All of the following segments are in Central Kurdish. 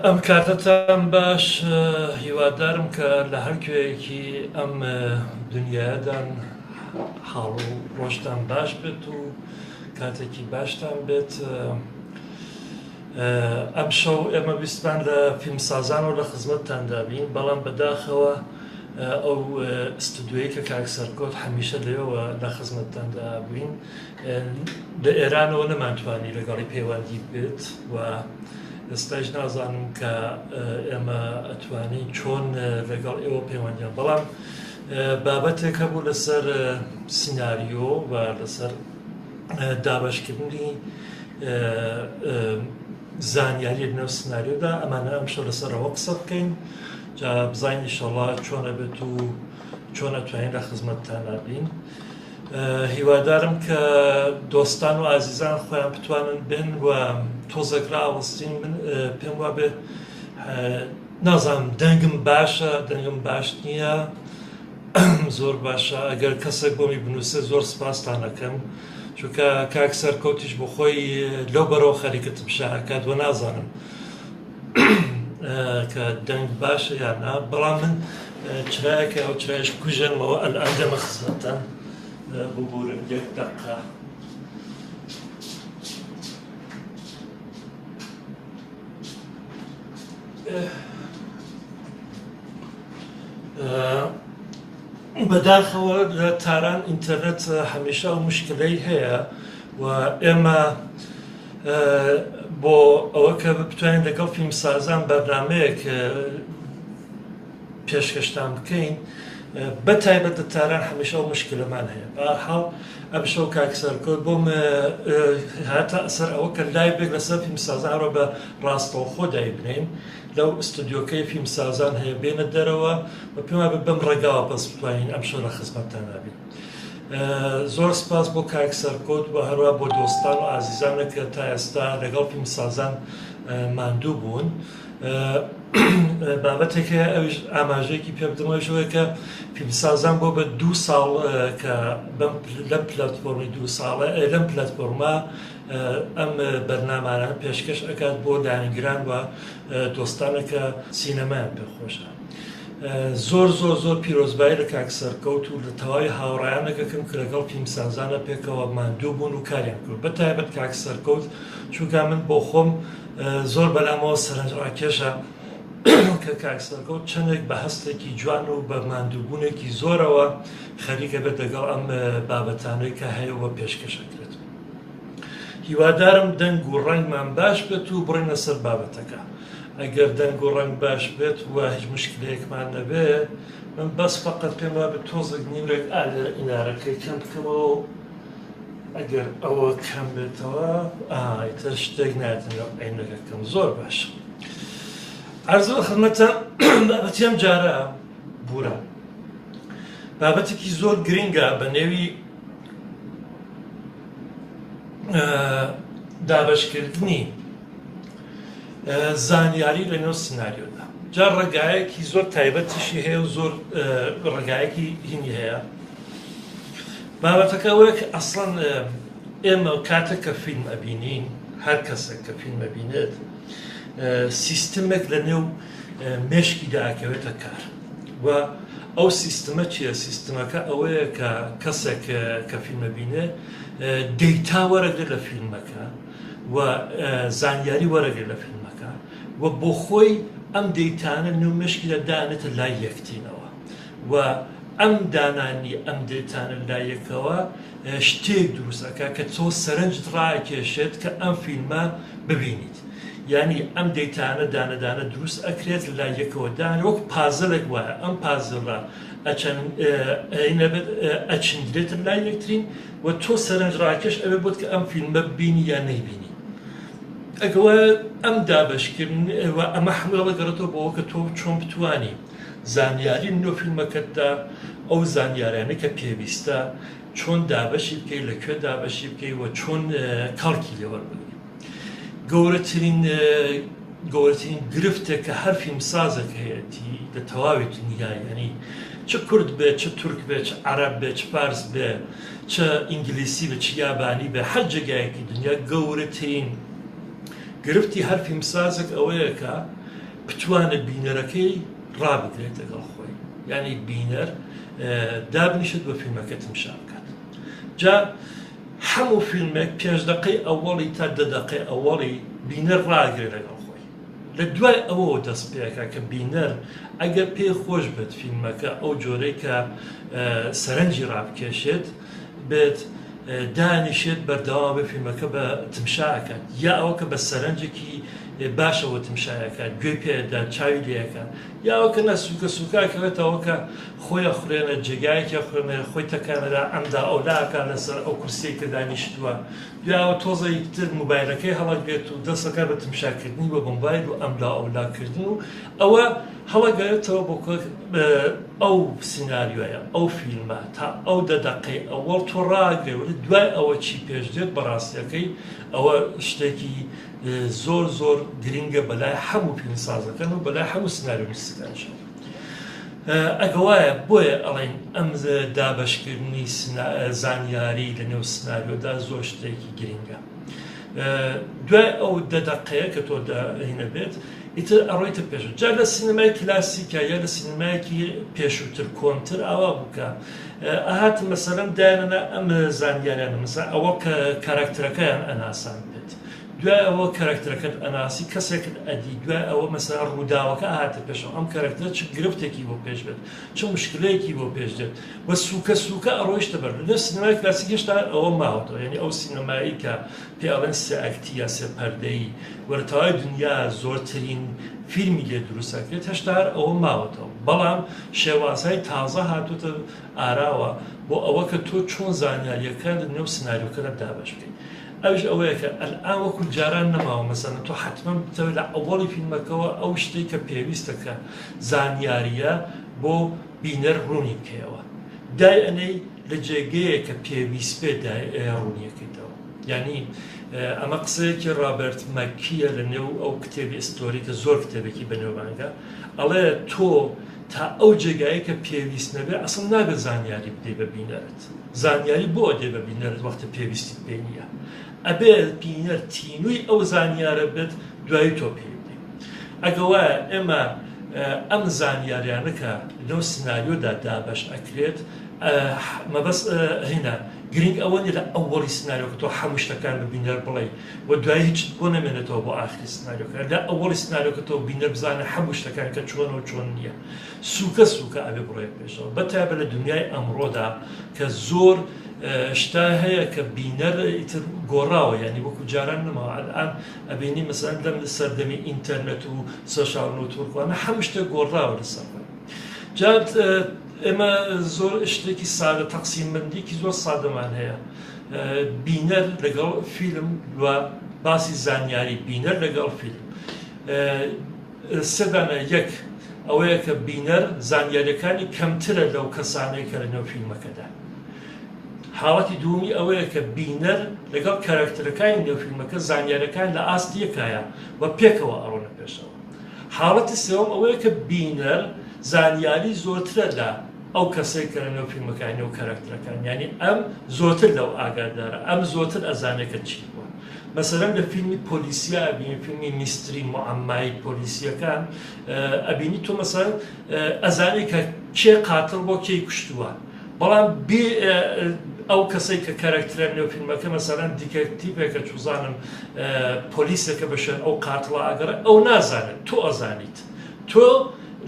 ئەم کاتتان باش هیوادارم کە لە هەر کوێیەکی ئەم دنیادان حاڵ و ڕۆژتان باش بێت و کاتێکی باشتان بێت. ئەم شەو ئێمە ویستمان لە فیلمسازان و لە خزمەتتاندا بین، بەڵام بەداخەوە ئەو ئستودیۆیی کە کاک سەرکۆت هەمیشە لێەوە لە خزمەتتاندا بووین لە ئێرانەوە نەمانتوانی لەگەڵی پەیوەندی بێت و ئێستاش نازانم کە ئێمە ئەتوانین چۆن لەگەڵ ئێوە پەیوەندیان، بەڵام بابەتێک هەبوو لەسەر سیناریۆ و لەسەر دابەشکردنی زانیاری نێو سناریۆدا. ئەمانە ئەمشەو لەسەرەوە قسە بکەین، جا بزانین ئینشەڵڵا چۆنە بێت و چۆن ئەتوانین لە خزمەتتاندا بین. هیوادارم کە دۆستان و ئازیزان خۆیان بتوانن بن و تۆزێک ڕاوەستین. من پێم وابێ نازانم دەنگم باشە دەنگم باش نییە، زۆر باشە. ئەگەر کەسێک بۆمی بنووسێ زۆر سپاسان دەکەم، چونکە کاک سەرکەوتیش بۆ خۆی لەو بەرەوە خەریکت بشاکات و نازانم کە دەنگ باشە یان نا، بەڵام من چرایەکە ئەو چرایش کوژێنمەوە ئەلئان دەمە خزمەتتان ببورم یەک دەقیقە. بەداخەوە لە تاران ئینتەرنێت هەمیشە ئەو مشکلەی هەیە و ئێمە بۆ ئەوە کە بتوانین لەگەڵ فیلمسازان بەرنامەیەک پێشکەشتان بکەین، بەتایبەت لە تاران هەمیشە ئەو مشکلەمان هەیە. بەهەرحاڵ ئەم شەو کاک سەرکۆت بۆم هاتە ئەسەر ئەوە کە لایڤێک لەسەر فیلمسازانەوە بە ڕاستەوخۆ دایبنین لەو ئستودیۆکەی فیلمسازان هەیە بێنە دەرەوە و پێم وابێ بەم ڕێگاوە بەس بتوانین ئەم شەو لە خزمەتتاندا بین. زۆر سپاس بۆ کاک سەرکۆت و هەروە بۆ دۆستان و ئازیزانە کە تا ئێستا لەگەڵ فیلمسازان ماندوو بوون. بابەتێک هەیە ئەوش ئاماژەیەکی پێ بدەمەوەیە کە فیلمسازان بۆ بە 2 ساڵ کە لەم پلەتفۆرمی 2 ساڵە لەم پلەتفۆرمە ئەم بەرنامانە پێشکەش ئەکات بۆ دانیگران و دۆستانە کە سینەمایان پێخۆشە. زۆر زۆر زۆر پیرۆزبایی لە کاک سەرکەوت و لە تەواوی هاوڕایانەکەکەم کە لەگەڵ فیلمسازانە پێکەوە ماندوو بوون و کاریان کرد. بەتایبەت کاک سەرکەوت چونکە من بۆ خۆم زۆر بەلامەوە سەرنجڕاکێشە کە کاک سەرکەوت چەندێک بە هەستێکی جوان و بە ماندووبوونێکی زۆرەوە خەریکە بێت لەگەڵ ئەم بابەتانەی کە هەیەوە پێشکەشەکرێت. هیوادارم دەنگ و ڕەنگمان باش بێت و بڕینە سەر بابەتەکە. ئەگەر دەنگ و ڕەنگ باش بێت و هیچ مشکلەیەکمان نەبێت، من بەس فەقەت پێم وابێ تۆزێک نیورێک ئالە ئینارەکەی کەم بکەمەوە و ئەگەر ئەوە کەم بێتەوە ئایتر شتێک ناتنەوە عینەکەکەم. زۆر باشە. عەرزە بە خزمەتتان بابەتی ئەم جارە بورە بابەتێکی زۆر گرینگە بە نێوی دابەشکردنی زانیاری لە نێو سناریۆدا. جا ڕێگایەکی زۆر تایبەتیشی هەیە و زۆر ڕێگایەکی هینی هەیە. بابەتەکە ئەوەیە کە ئەسڵەن ئێمە کاتێک کە فیلم ئەبینین، هەر کەسێک کە فیلم ئەبینێت، سیستمێک لە نێو مێشکیدا ئەکەوێتە کار و ئەو سیستمە چییە؟ سیستمەکە ئەوەیە کە کەسێک کە فیلم ئەبینێ دەیتا وەرەگرێت لە فیلمەکە و زانیاری وەرەگرێت لە فیلمەکە و بۆ خۆی ئەم دەیتانە نێو مێشکیدا دانێتە لای یەکتینەوە و ئەم دانانی ئەم دەیتانە لای یەکەوە شتێک دروستەکە کە تۆ سەرنجت ڕاکێشێت کە ئەم فیلمە ببینیت. یعنی ئەم دەیتانە دانەدانە دروست ئەکرێت لە یەکەوە دان وەک پازلێک وایە. ئەم پازڵە ئەچندرێتە لای یەکترین و تۆ سەرنج ڕاکێش ئەوێ بۆت کە ئەم فیلمە ببینی یان نەیبینی. ئەگەوە ئەم دابەشکردن ئەمە هەموو گەڕێتەوە بۆەوە کە تۆ چۆن بتوانی زانیاری نۆ فیلمەکەتدا ئەو زانیاریانە کە پێویستە چۆن دابەشی بکەی، لەکوێ دابەشی بکەی و چۆن کاڵکی لێوەربگری. گەورەترین گرفتێک کە هەر فیلمسازێک هەیەتی لە تەواوی دنیا، یعنی چه کورد بێ، چه تورک بێ، چه عەرەب بێ، چه فارس بێ، چه ئینگلیسی بێ، چه یابانی بێ، هەر جێگایەکی دنیا گەورەترین گرفتی هەر فیلمسازێک ئەوەیە کە بتوانێت بینەرەکەی ڕابگرێت لەگەڵ خۆی، یعنی بینەر دابنیشت بە فیلمەکە تماشا بکات. جا هەموو فیلمێک 5 دقەی ئەوەڵی تا 10 دقەی ئەوەڵی بینەر ڕاگرێت لەگەڵ خۆی. لە دوای ئەوەوە دەست پێەکە کە بینەر ئەگەر پێی خۆش بێت فیلمەکە ئەو جۆرەی کە سەرنجی ڕابکێشێت بێت دانیشێت بەردەوام بە فیلمەکە بە تماشاکات، یا ئەوە کە بە سەرنجێکی باشەوە تماشایەکات، گوێ پێدا چاوی لێەکە، یا ئەوکە نەسوکە سوکاکەوێتەوە کە خۆیان خوێنە جێگایەکی خوێنە خۆی تەکانەدا ئەمدا ئەولاکان لەسەر ئەو کورسەی کە دانیشتووە، دوایەوە تۆزەی تر موبایلەکەی هەڵەگرێت و دەستەکە بە تماشاکردنی بە مۆبایل و ئەمدا ئەولاکردن و ئەوە هەڵەگەێتەوە بۆ ئەو سیناریۆیە ئەو فیلمە تا ئەو 10 دقەی ئەوەڵ تۆ ڕاگرێت دوای ئەوە چی پێش دێت بەڕاستیەکەی ئەوە شتێکی زۆر زۆر گرنگە بەلای هەموو فیلمسازەکان و بەلای هەموو سناریۆنیستەکانش. ئەگەوایە بۆیە ئەڵێن ئەم دابەشکردنی زانیاری لە نێو سناریۆدا زۆر شتێکی گرنگە. دوای ئەو 10 دقەیە کە تۆ داهینە بێت ئیتر ئەڕۆیتە پێش. جا لە سینەمای کلاسیکە یا لە سینەمایەکی پێشووتر کۆنتر ئاوا بووکە ئاهات مەسەلەن دایانە ئەم زانیاریانە مەسەڵەن ئەوە کە کاراکتەرەکەیان ئەناسان بێت، دوای ئەوە کاراکتەرەکەت ئەناسی کەسێکت ئەدی، دوای ئەوە مەسەڵەن ڕووداوەکە ئاهاتە پێشەوە ئەم کاراکتەرە چ گرفتێکی بۆ پێش بێت، چ مشکلەیەکی بۆ پێش دێت وە سوکە سوکە ئەڕۆیشتە بەر. لە سینەمای کلاسیک هێشتا ئەوە ماوەتەوە، یعنی ئەو سینەمایی کە پێ ئەڵێن سێ ئەکتی یا سێ پەردەیی وەرتەوای دنیا زۆرترین فیلمی لێ دروستەکرێت هێشتا ئەوە ماوەتەوە، بەڵام شێوازهای تازە هاتووتە ئاراوە بۆ ئەوە کە تۆ چۆن زانیاریەکان لە نێو سناریۆکەدا دابەش بکەیت. ئەوش ئەوەیە کە ئەلئان وەکو جاران نەماوە مەسەڵەن تۆ حتمما بتەوێت لە ئەوەڵی فیلمەکەەوە ئەو شتێک کە پێویستە کە زانیاریە بۆ بینەر ڕوونی بکەیەوە، دای ئەنەی لە جێگەیە کە پێویست پێ ڕوونیەکەیتەوە. یعنی ئەمە قسەیەکی ڕابرت مەکیە لە نێو ئەو کتێبی ئیستۆری کە زۆر کتێبێکی بەنێوبانگە، ئەڵێ تۆ تا ئەو جێگایی کە پێویست نەبێ ئەسڵ نابێت زانیاری بدەی بە بینەرت، زانیاری بۆ دێ بە بینەرت وەختە پێویستی پێ نییە، ئەبێ بینەر تینووی ئەو زانیارە بێت دوایی تۆ پێ بدەی. ئەگە وایە ئێمە ئەم زانیاریانە کە لەو سناریۆدا دابەش ئەکرێت مەبەست هێنا گرنگ ئەوە نیە لە ئەوەڵی سناریۆکە تۆ هەموو شتەکان بە بینەر بڵێ و دوای هیچ بۆ نەمێنێتەوە بۆ ئاخری سناریۆکە، لە ئەوەڵی سناریۆکە تۆ بینەر بزانە هەموو شتەکان کە چۆنەوە چۆن نییە، سوکە سوکە ئەبێ بڕێ پێشەوە. بەتایبەت لە دنیای ئەمڕۆدا کە زۆر شتا هەیە کە بینەر ئیتر گۆڕاوە، ینی وەکو جاران نەماوە ئەلئان ئەبینی مەسەڵەن لەم سەردەمی ئینتەرنێت و سۆشیال نێتوورکوانە هەموو شتێک گۆڕاوە لەسەر جا ئێمە زۆر شتێکی سادە تەقسیمبەندیکی زۆر سادەمان هەیە، بینەر لەگەڵ فیلم و باسی زانیاری بینەر لەگەڵ فیلم سەدانە یەک ئەوەیە کە بینەر زانیاریەکانی کەمترە لەو کەسانەی کە لە نێو فیلمەکەدا. حاڵەتی دووەمی ئەوەیە کە بینەر لەگەڵ کاراکتەرەکانی نێو فیلمەکە زانیاریەکان لە ئاستی یەکایە و پێکەوە ئەڕۆنە پێشەوە. حاڵەتی سێوەم ئەوەیە کە بینەر زانیاری زۆرترە لە ئەو کەسێک کە لە نێو فیلمەکانی و کاراکتەرەکان، ینی ئەم زۆرتر لەو ئاگادارە، ئەم زۆرتر ئەزانێکە چی بووە. مەسەلەن لە فیلمی پۆلیسیا ئەبینی فیلمی میستری معەمایی پۆلیسیەکان ئەبینی تۆ مەسەلەن ئەزانی کە کێ قاتڵ بۆ کێی کوشتووە، بەڵام بێ ئەو کەسەی کە کاراکتەرە نێو فیلمەکە مەسەلەن دیتێکتیڤێکە چوزانم پۆلیسێکە بەشێن ئەو قاتڵە ئاگەڕێ ئەو نازانێت، تۆ ئەزانیت، تۆ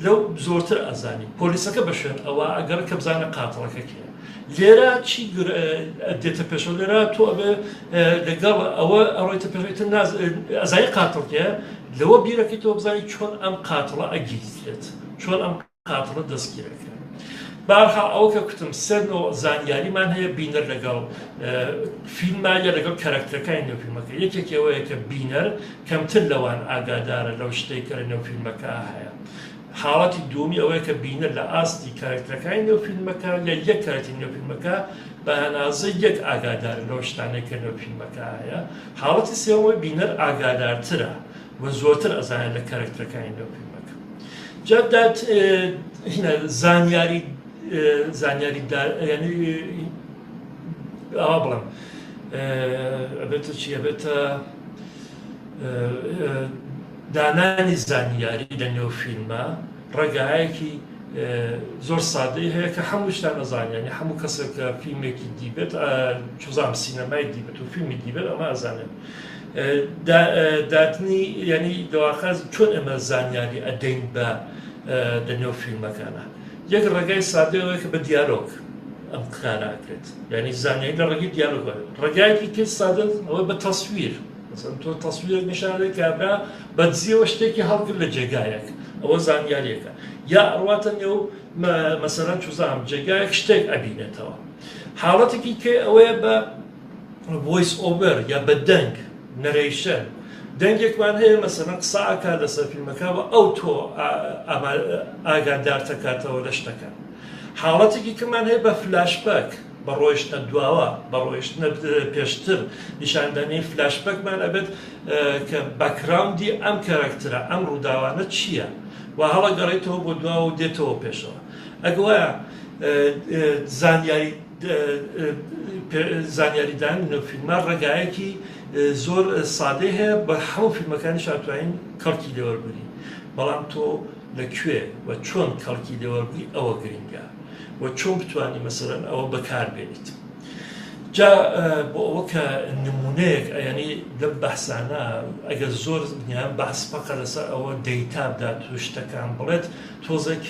لەو زۆرتر ئەزانی پۆلیسەکە بەشێن ئەوە ئەگەر کە بزانە قاتڵەکە کێ. لێرە چی دێتە پێشەوە؟ لێرە تۆ ئەبێ لەگەڵ ئەوە ئەڕۆیتە پێشتر ئەزای قاتڵکە لەوە بیرەکەی تۆ بزانی چۆن ئەم قاتڵە ئەگیرێت، چۆن ئەم قاتڵە دەستگیرەکە. بەهەرحاڵ ئەوە کە کوتم سەرەوە زانیاریمان هەیە بینەر لەگەڵ فیلمایە لەگەڵ کاراکتەرەکانی نێو فیلمەکە. یەکێکی ئەوەیە کە بینەر کەمتر لەوان ئاگادارە لەو شتێک کە لە نێو فیلمەکە هەیە. حاڵەتی دووەمی ئەوەیە کە بینەر لە ئاستی کاراکتەرەکانی نێو فیلمەکە لە یەک کاراکتەری نێو فیلمەکە بە هەنازە یەک ئاگادارە لەو شتانەی کە نێو فیلمەکە هەیە. حاڵەتی سێوەمەوەی بینەر ئاگادارترە و زۆرتر ئەزانێت لە کاراکتەرەکانی نێو فیلمەکە. جا زانیاری ینی ئەوە بڵم ئەبێتە چی؟ ئەبێتە دانانی زانیاری لە نێو فیلمە ڕێگایەکی زۆر سادەی هەیە کە هەموو شتان ئەزانیانی هەموو کەسێک کە فیلمێکی دیبێت چوزام سینەمای دیبێت و فیلمی دیبێت ئەمە ئەزانێت داتنی ینی دواخواز چۆن ئەمە زانیاری ئەدەین بە لە نێو فیلمەکانە یەک ڕێگای سادەیەوەیە کە بە دیالۆگ ئەم کارەکرێت ینی زانیاری لە ڕێگەی دیالۆگ ڕێگایەکی تر سادە ئەوە بە تەسویر تۆ تەسویرێک نیشانەی کابرا بەدزیەوە شتێکی هەڵگر لە جێگایەک ئەوە زانیاریەکە یا ئەڕواتە نێو مەسەرەن چوزام جێگایەک شتێک ئەبینێتەوە حاڵەتێکی کە ئەوەیە بە ڤۆیس ئۆڤەر یا بە دەنگ نەرەیشن دەنگێکمان هەیە مەسەرەن قسە ئاکات لەسەر فیلمەکە بە ئەو تۆ ئاگادار دەکاتەوە لە شتەکە حاڵەتێکی کەمان هەیە بە فلاشبەک بە ڕۆیشتە دواوە بە ڕۆیشتنە پێشتر نیشاندانی فلاشبەکمان ئەبێت کە باکراوندی ئەم کەرەکترە ئەم ڕووداوانە چییە و هەڵە گەڕێتەوە بۆ دواوە و دێتەوە پێشەوە ئەگوایە زانیاریدان لە فیلمە ڕێگایەکی زۆر سادەی هەیە بە هەموو فیلمەکانی شاتوانین کەڵکی لێوەربگری بەڵام تۆ لەکوێ و چۆن کەڵکی لێوەربگری ئەوە گرنگە و چۆن بتوانانی مەسەرەن ئەوە بەکاربێنیت جا بۆ ئەوە کە نمونەیەک ینی لەم بەحسانە ئەگەر زۆر بەحس پەقە لەسەر ئەوە دەیتا بدات و شتەکان بڵێت تۆزێک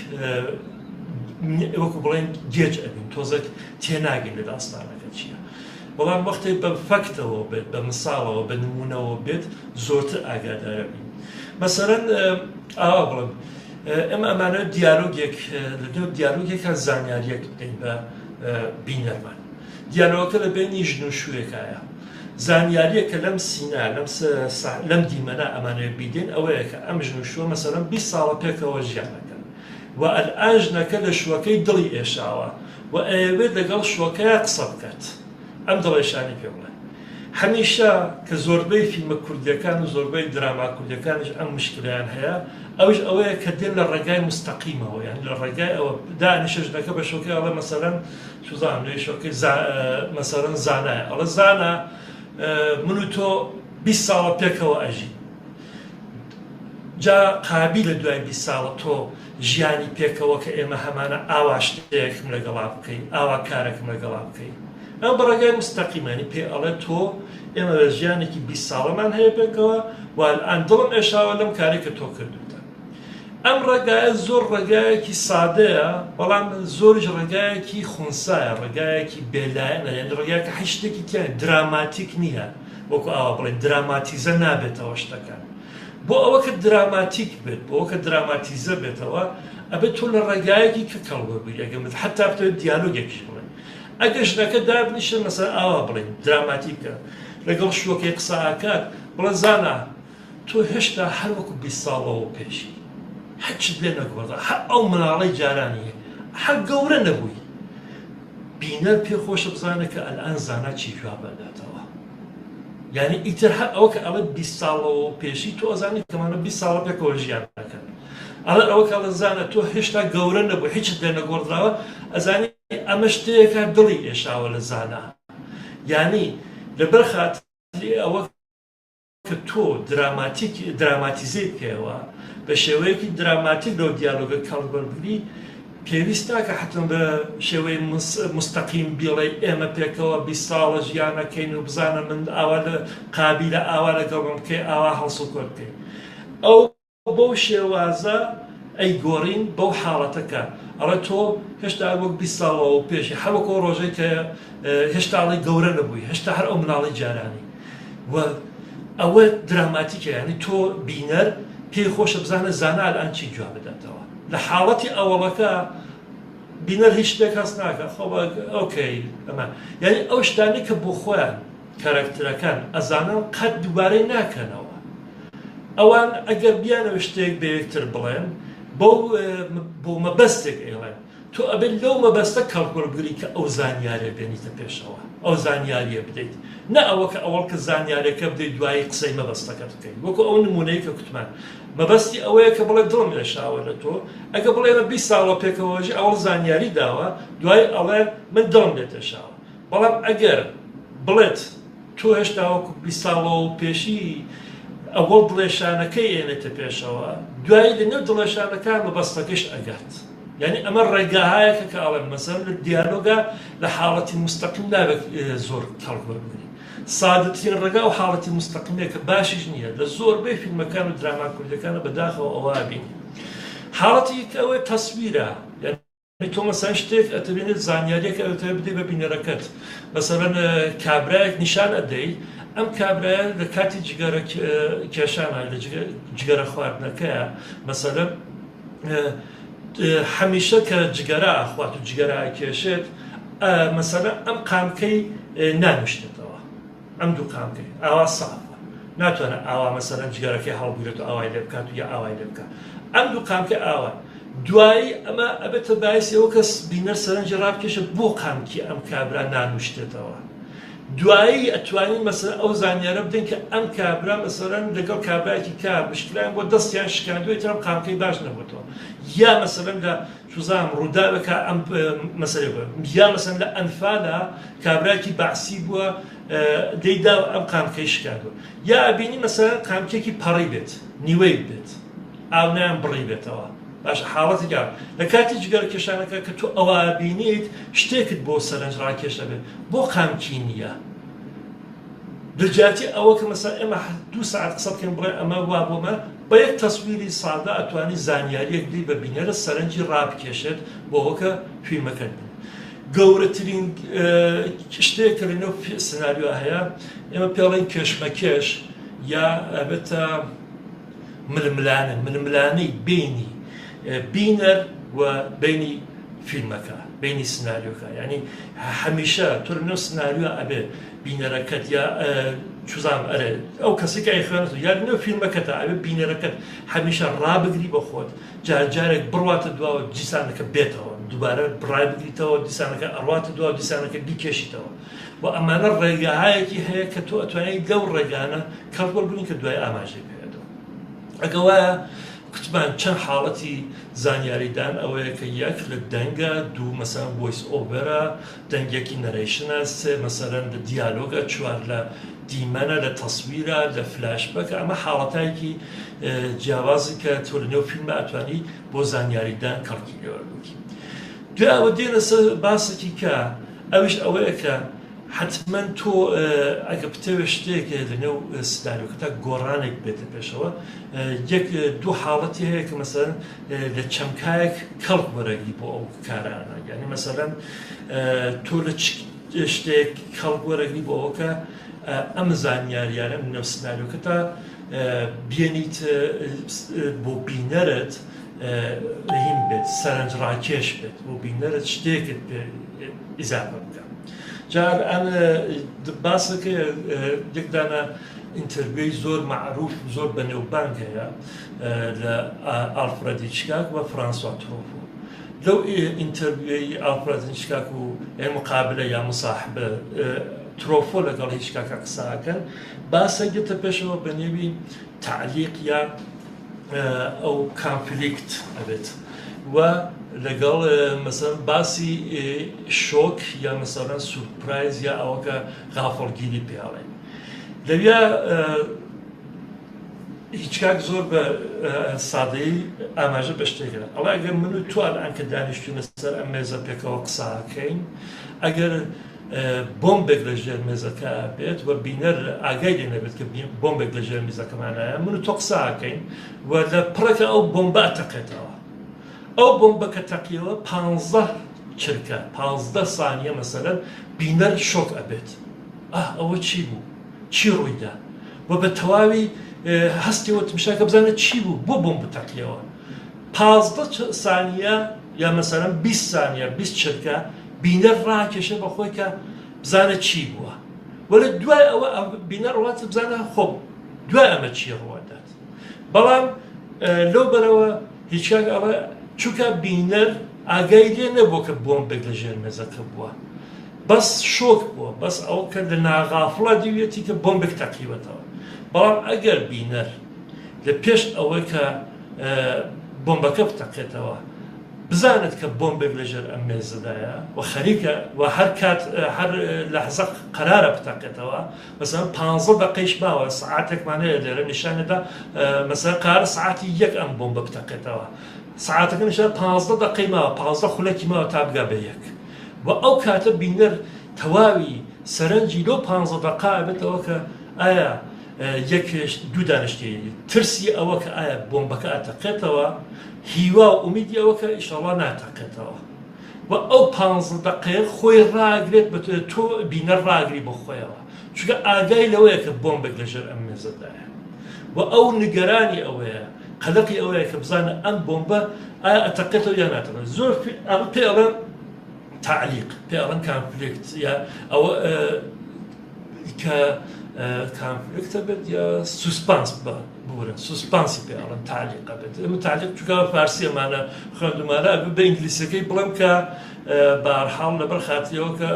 وەکو بڵێن گێج ئەبین تۆزێک تێناگەین لە داستانەکە چییە بەڵام وەختێک بە فەکتەوە بێت بە مساڵەوە بە نمونەوە بێت زۆرتر ئاگادارە بین مەسەرەن ئاوا بڵێم ئەمە ئەمانە دیالۆگێک لە نێو دیالۆگێکە زانیاریەک بدەین بە بینەرمان دیالۆگەکە لە بینی ژن و شوێکایە زانیاریەکە لەم سینا لەم دیمەنە ئەمانەیە بیدێن ئەوەیە کە ئەم ژن و شووە مەسەرەن 20 ساڵە پێکەوە ژیانەکەن و ئەلئان ژنەکە لە شوەکەی دڵی ئێشاوە و ئەیەوێت لەگەڵ شوەکەیە قسە بکات ئەم دڵێشانی پێ بڵێ هەمیشە کە زۆربەی فیلمە کوردیەکان و زۆربەی دراما کوردیەکانش ئەم مشکلیان هەیە ئەوش ئەوەیە کە دێن لە ڕێگای مستەقیمەوە یان لە ڕێگای ئەوە دانیشە ژنەکە بە شوکەی ئەڵێ مەسەرەن سوزان لێ شوکەی مەسەرەن زانایە ئەڵە زانە من و تۆ 20 ساڵە پێکەوە ئەژی جا قابی لە دوای 20 ساڵە تۆ ژیانی پێکەوە کە ئێمە هەمانە ئاوا شتێکم لەگەڵا بکەین ئاوا کارێکم لەگەڵا بکەین ئەم بە ڕێگای مستەقیمانی پێ ئەڵێ تۆ ئێمە لە ژیانێکی 20 ساڵەمان هەیە پێکەوە و ئەلئان دڵم ئێشاوە لەم کارێک کە تۆ کردوتە ئەم ڕێگایە زۆر ڕێگایەکی سادەیە بەڵام زۆریش ڕێگایەکی خونسایە ڕێگایەکی بێلایەنە یعنی ڕێگایەکە هیچ شتێکی تیان دراماتیک نییە وەکو ئاوا بڵێن دراماتیزە نابێتەوە شتەکان بۆ ئەوە کە دراماتیک بێت بۆ ئەوە کە دراماتیزە بێتەوە ئەبێت تۆ لە ڕێگایەکی کە کەڵوەبووی ئەگەمت حتا بتەوێت دیالۆگێکیش بڵێن ئەگەر ژنەکە دابنیشە مەسەر ئاوا بڵێن دراماتیکە لەگەڵ شوەکەی قسە ئاکات بڵێ زانە تۆ هێشتا هەر وەکو 20 ساڵەوە پێشی هەچت لێ نەگوەڕدا هەر ئەو مناڵەی جارانی هەر گەورە نەبووی بینەر پێخۆشە بزانە کە ئەلئان زانا چی جواب بەداتەوە یعنی ئیتر هەر ئەوە کە ئەڵێ 20 ساڵەوە پێشی تۆ ئەزانی کەمانە 20 ساڵە پێکەوە ژیان دەکەن ئەڵێ ئەوە کە زانە تۆ هێشتا گەورە نەبوو هیچت لێ نەگۆڕدراوە ئەزانی ئەمە شتەیەکە دڵی ئێشاوە لە زانا یعنی لەبەر خاتری ئەوە کە تۆ دراماتیزەی بکەوە بە شێوەیەکی دراماتیک لەو دیالۆگە کەڵبەربگری پێویستە کە حتم بە شێوەی مستەقیم بیڵێ ئێمە پێکەوە 20 ساڵە ژیانەکەین و بزانە من ئاوا لە قابیلە ئاوا لەگەڵم بکەی ئاوا هەڵسوکۆ بکەین ئەو بەو شێوازە ئەی گۆڕین بەو حاڵەتەکە ئەڵێ تۆ هێشتا وەک 20 ساڵەوە پێشی هەروەکو ڕۆژەی کە هێشتاڵی گەورە نەبووی هێشتا هەر ئەو مناڵی جارانی و ئەوە دراماتیکە یعنی تۆ بینەر پێی خۆشە بزانە زانا ئەلئان چی جواب بداتەوە لە حاڵەتی ئەوەڵەکە بینەر هیچ شتێک هەست ناکە خۆ ئۆکەی ئەمە یعنی ئەو شتانی کە بۆ خۆیان کەرەکتەرەکان ئەزانن قەت دووبارەی ناکەنەوە ئەوان ئەگەر بیانەوە شتێک بە یەکتر بڵێن بۆ مەبەستێک ئێڵێن تۆ ئەبێت لەو مەبەستە کەڵکوڵبگری کە ئەو زانیارە بێنیتە پێشەوە ئەو زانیاریە بدەیت نە ئەوە کە ئەوڵ کە زانیارەکە بدەیت دوایی قسەی مەبەستەکە بکەیت وەکو ئەو نمونەی کە کوتمان مەبەستی ئەوەیە کە بڵێ دڵم لێشاوە لە تۆ ئەگە بڵێمە 20 ساڵە پێکەوەژی ئەوڵ زانیاری داوە دوای ئەڵێ من دڵم لێتێشاوە بەڵام ئەگەر بڵێت تۆ هێشتا وەکو 20 ساڵەوە پێشی ئەوەڵ دڵێشانەکەی ئێنێتە پێشەوە دوایی لەنێو دڵێشانەکان بە بەستەکەش ئەگات یعنی ئەمە ڕێگاهایەکە کە ئەڵێن مەسەر لە دیالۆگا لە حاڵەتی مستەقیم نابێت زۆر کەڵک وەربگری سادەترین ڕێگا و حاڵەتی مستەقیمەیە کە باشیش نییە لە زۆربەی فیلمەکان و دراما کوردەکانە بەداخەوە ئەوە بینی حاڵەتی کە ئەوەی تەسویرە تۆ مەسەن شتێک ئەتەبێنێت زانیاریەکە ئەوتە بدەی بە بینەرەکەت مەسەڵەن کابرایەک نیشان ئەدەی ئەم کابرایە لە کاتی جگەرە کێشانە لە جگەرە خواردنەکەیە مەسەلەن هەمیشە کە جگەرە ئاخوات و جگەرە کێشێت مەسەلەن ئەم قامکەی نانوشتێتەوە ئەم دوو قامکەی ئاوا ساڵە ناتوانە ئاوا مەسەلەن جگەرەکەی هەڵبگرێت و ئاوای لێ بکات و یا ئاوای لێ بکات ئەم دوو قامکە ئاوا دوایی ئەمە ئەبێتە باعثی ئەوە کەس بینەر سەرنجی ڕابکێشە بۆ قامکی ئەم کابرا نانوشتێتەوە دوایی ئەتوانین مەسەلەن ئەو زانیارە بدەین کە ئەم کابرا مەسەلەن لەگەڵ کابراایەکی کار بشکلایان بۆ دەستیان شکاندووی ترم قامکەی باش نەبووتەوە یا مەسەلەن لە شوزام ڕووداوێکە ئەم مەسەلە یا مەسەلەن لە ئەنفالا کابراایەکی باعسی بووە دەیدا ئەم قامکەی شکاندووە یا ئەبینی مەسەلەن قامکێکی پەڕی بێت نیوەی بێت ئاونیان بڕی بێتەوە باش حاڵەتی گار لە کاتی جگەرە کێشانەکە کە تۆ ئەوە بینیت شتێکت بۆ سەرنج ڕاکێشە بێت بۆ قامکی نییە دەجاتی ئەوە کە مەسەلەن ئێمە 2 ساعت قسە بکەین بڵێ ئەمە وا بۆمە بە یەک تەسویری سادا ئەتوانی زانیاریەک دی بە بینەرە سەرنجی ڕابکێشێت بۆ هۆکە فیلمەکە بن گەورەترین شتێک کە لەنێو سناریۆ هەیە ئێمە پێڵێن کێشمەکێش یا ئەبێتە ململانەی بینی بینەر و بینی فیلمەکە بینی سناریۆکە یعنی هەمیشە تۆ لەنێو سناریۆ ئەبێ بینەرەکەت یا چوزام ئەرێ ئەو کەسی کە ئەیخوێنێت یا لەنێو فیلمەکەتە ئەبێ بینەرەکەت هەمیشە ڕابگری بە خۆت جارێک بڕواتە دواوە دیسانەکە بێتەوە دووبارە بڕای بگریتەوە دیسانەکە ئەڕواتە دواوە دیسانەکە بیکێشیتەوە و ئەمانە ڕێگاهایەکی هەیە کە تۆ ئەتوانیت لەو ڕێگانە کەڵوەربوونی کە دوای ئاماژەی پێێتەوە ئەگە وایە کتمان چەند حاڵەتی زانیاریدان ئەوەیە کە یەک لە دەنگە دوو مەسەلەن ڤۆیس ئۆڤەرە دەنگێکی نەرێشنە سێ مەسەلەن لە دیالۆگە چوار لە دیمەنە لە تەسویرە لە فلاشبەکە ئەمە حاڵەتایەکی جیاوازی کە تۆ لەنێو فیلمە ئەتوانی بۆ زانیاریدان کەڵکی لێوەربووکی دوای ئەوە دێنە سەر باسێکی کە ئەویش ئەوەیە کە حتما تۆ ئەگە بتەوێت شتێک لەنێو سناریۆکەتە گۆڕانێک بێتە پێشەوە یەک دوو حاڵەتی هەیە کە مەسەلەن لە چەمکایەک کەڵک وەرەگری بۆ ئەو کارانە یعنی مەسەلەن تۆ لە شتێک کەڵک وەرەگری بۆ ئەوکە ئەم زانیاریانە لەنێو سناریۆکەتە بێنیت بۆ بینەرت هین بێت سەرنج ڕاکێش بێت بۆ بینەرت شتێکت ئیزافە بکە جار ئەم باسەکە یەکدانە ئینتەرویۆی زۆر معروف زۆر بەنێوبانگ هەیە لە ئالفرەد هیچکاک و فرانسوا ترۆفۆ لەو ئینتەرویۆی ئالفرەد هیچکاک و مقابلە یا مصاحبە ترۆفۆ لەگەڵ هیچکاکە قساکەن باسە گێتە پێشەوە بە نێوی تعلیق یا ئەو کانفلیکت ئەبێت و لەگەڵ مەسەلەن باسی شۆک یا مەسەلەن سورپرایز یا ئەوەکە غافڵگیری پێڵێن لەویا هیچکاک زۆر بە سادەیی ئاماژە بە شتێکە ئەڵێ ئەگەر من و تو ئەلان کە دانیشتوونە سەر ئەم مێزە پێکەوە قساکەین ئەگەر بۆمبێک لە ژێر مێزەکە بێت و بینەر ئاگای لێ نەبێت کە بۆمبێک لە ژێر مێزەکەمانایە من و تۆ قساکەین و لە پڕەکە ئەو بۆمبە تەقێتەوە ئەو بۆمبەکە تەقیەوە 15 چرکە 15 سانیە مەسەلەن بینەر شۆک ئەبێت ئەوە چی بوو چی ڕوویدا و بە تەواوی هەستیەوە تمشاکە بزانێت چی بوو بۆ بۆمب تەقیەوە 15 سانیە یا مەسەلەن 20 سانیە 20 چرکە بینەر ڕاکێشە بە خۆی کە بزانێت چی بووە وەلە دوای ئەوە بینەر ڕواتە بزانە خۆ دوای ئەمە چی ڕوادات بەڵام لەو بەرەوە هیچکاک ئەڵێ چونکە بینەر ئاگای لێ نەبووە کە بۆمبێک لە ژێر مێزەکە بووە بەس شۆک بووە بەس ئەوە کە لە ناغافڵە دیوێتی کە بۆمبێک تەقیوەتەوە بەڵام ئەگەر بینەر لە پێش ئەوەی کە بۆمبەکە بتەقێتەوە بزانت کە بۆمبێک لەژێر ئەم مێزەدایە و خەریکە و هەر کات هەر لەحزە قەرارە بتاقێتەوە مەسەڵەن 15 دقەیش ماوە سعاتێکمانەیە لێرە نیشانەدا مەسەڵەن قەرارە سعاتی یەک ئەم بۆمبە بتاقێتەوە سعاتەکە نیشان 15 دقەی ماوە 15 خولەکی ماوە تا بگا بە یەک و ئەو کاتە بینەر تەواوی سەرنجی لۆ 15 دقا بێتەوە کە ئایا یەک دوو دانیشتێ ترسی ئەوە کە ئایا بۆمبەکە ئاتەقێتەوە هیوا و ئومیدی ئەوە کە ئیشەڵا ناتەقێتەوە و ئەو 15 دقەیە خۆی ڕاگرێت بە تۆ بینەر ڕاگری بۆ خۆیەوە چونکە ئاگای لەوەیە کە بۆمبێک لەژێر ئەم مێزەدایە و ئەو نیگەرانی ئەوەیە قەلەقی ئەوەیە کە بزانە ئەم بۆمبە ئایا ئەتەقێتەوە یان ناتەقێت زۆر پێ ئەڵێن تعلیق پێ ئەڵێن کانفلیکت یا ئەوە کە کانفلیکتە بێت یا سوسپانس بورن سوسپانسی پێ ئەڵێن تعلیقە بێت ئەمە تعلیق چونکە فارسیەمانە خوێندومانە بە ئینگلیسیەکەی بڵێم کە بەهەرحاڵ لەبەر خاتریەوە کە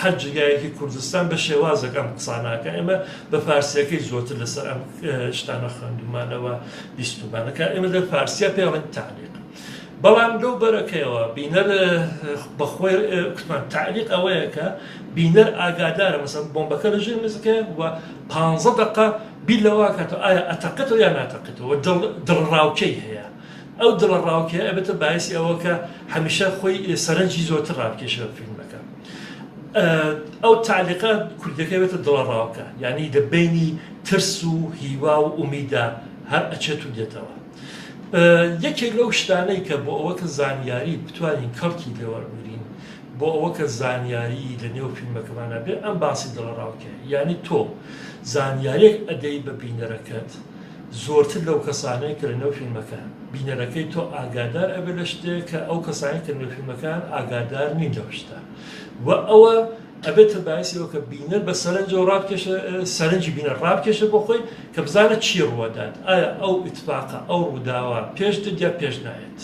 هەر جگایەکی کوردستان بە شێوازێک ئەم قساناکە ئێمە بە فارسیەکەی زۆرتر لەسەر ئەم شتانە خوێندومانەوە بیستومانەکە ئێمە لە فارسیە پێ ئەڵێن تعلیق بەڵام لەو بەرەکەیەوە بینەر بەخۆی کوتمان تعلیق ئەوەیە کە بینەر ئاگادارە مەسەڵەن بۆمبەکە لەژێر مێزەکەیە و 15 دقە بیر لەوە کاتەوە ئایا ئەتەقێتەوە یان ناتەقێتەوە دڵڕاوکەی هەیە ئەو دڵڕاوکەیە ئەبێتە باعسی ئەوە کە هەمیشە خۆی سەرنجی زۆرتر ڕابکێشە فیلمەکە ئەو تعلیقە کوردەکەی بێتە دڵڕاوکە یعنی دەبینی ترس و هیوا و ئومیدا هەر ئەچێت و دێتەوە یەکێک لەو شتانەی کە بۆ ئەوە کە زانیاری بتوانین کەڵکی لێوەربگرین بۆ ئەوە کە زانیاری لە نێو فیلمەکەمانە بێ ئەم باسی دڵڕاوکە یعنی تۆ زانیارێک ئەدەی بە بینەرەکەت زۆرتر لەو کەسانەی کە لە نێو فیلمەکان بینەرەکەی تۆ ئاگادار ئەبێ لە شتێک کە ئەو کەسانی کە لە نێو فیلمەکان ئاگادار نین لەو شتە و ئەوە ئەبێتە باعسیەوە کە بینەر بە سەرنجەوە ڕابکێشە سەرنجی بینەر ڕابکێشە بۆ خۆی کە بزانە چی ڕوەدات ئایا ئەو ئیتفاقە ئەو ڕووداوە پێش دێت یا پێش نایێت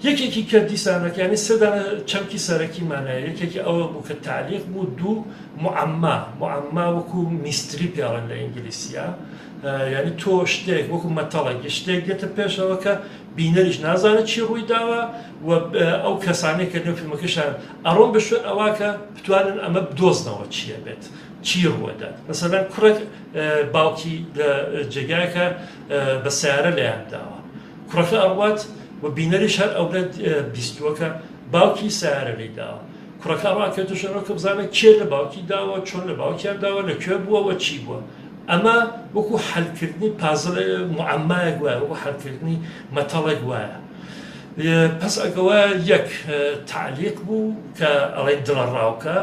یەکێکی کە دیسانەکانی سەدانە چەمکی سەرەکیمانەیە یەکێکی ئەوە بوو کە تعلیق بوو دوو معەما وەکو میستری پێڵێن لە ئینگلیسیە یعنی تۆ شتێک وەکو مەتەڵێکی شتێک دێتە پێشەوە کە بینەریش نازانێت چی ڕووی داوە و ئەو کەسانەی کە نێو فیلمەکەشان ئەڕۆن بە شوێن ئەوە کە بتوانن ئەمە بدۆزنەوە چیە بێت چی ڕوەدات مەسەڵەن کوڕێک باوکی لە جێگایەکە بە سیارە لەیان داوە کوڕەکە ئەڕوات و بینەریش هەر ئەو بیستووە کە باوکی سیارە لی داوە کوڕەکە ڕاکێتە شوێنەوە کە بزانێت کێ لە باوکی داوە چۆن لە باوکیان داوە لەکوێ بووەوە چی بووە ئەمە وەکو حەلکردنی پازڵ معەمایەک وایە وەکو حەلکردنی مەتەڵێک وایە پس ئەگەوە یەک تعلیق بوو کە ئەڵێ دڵڕاوکە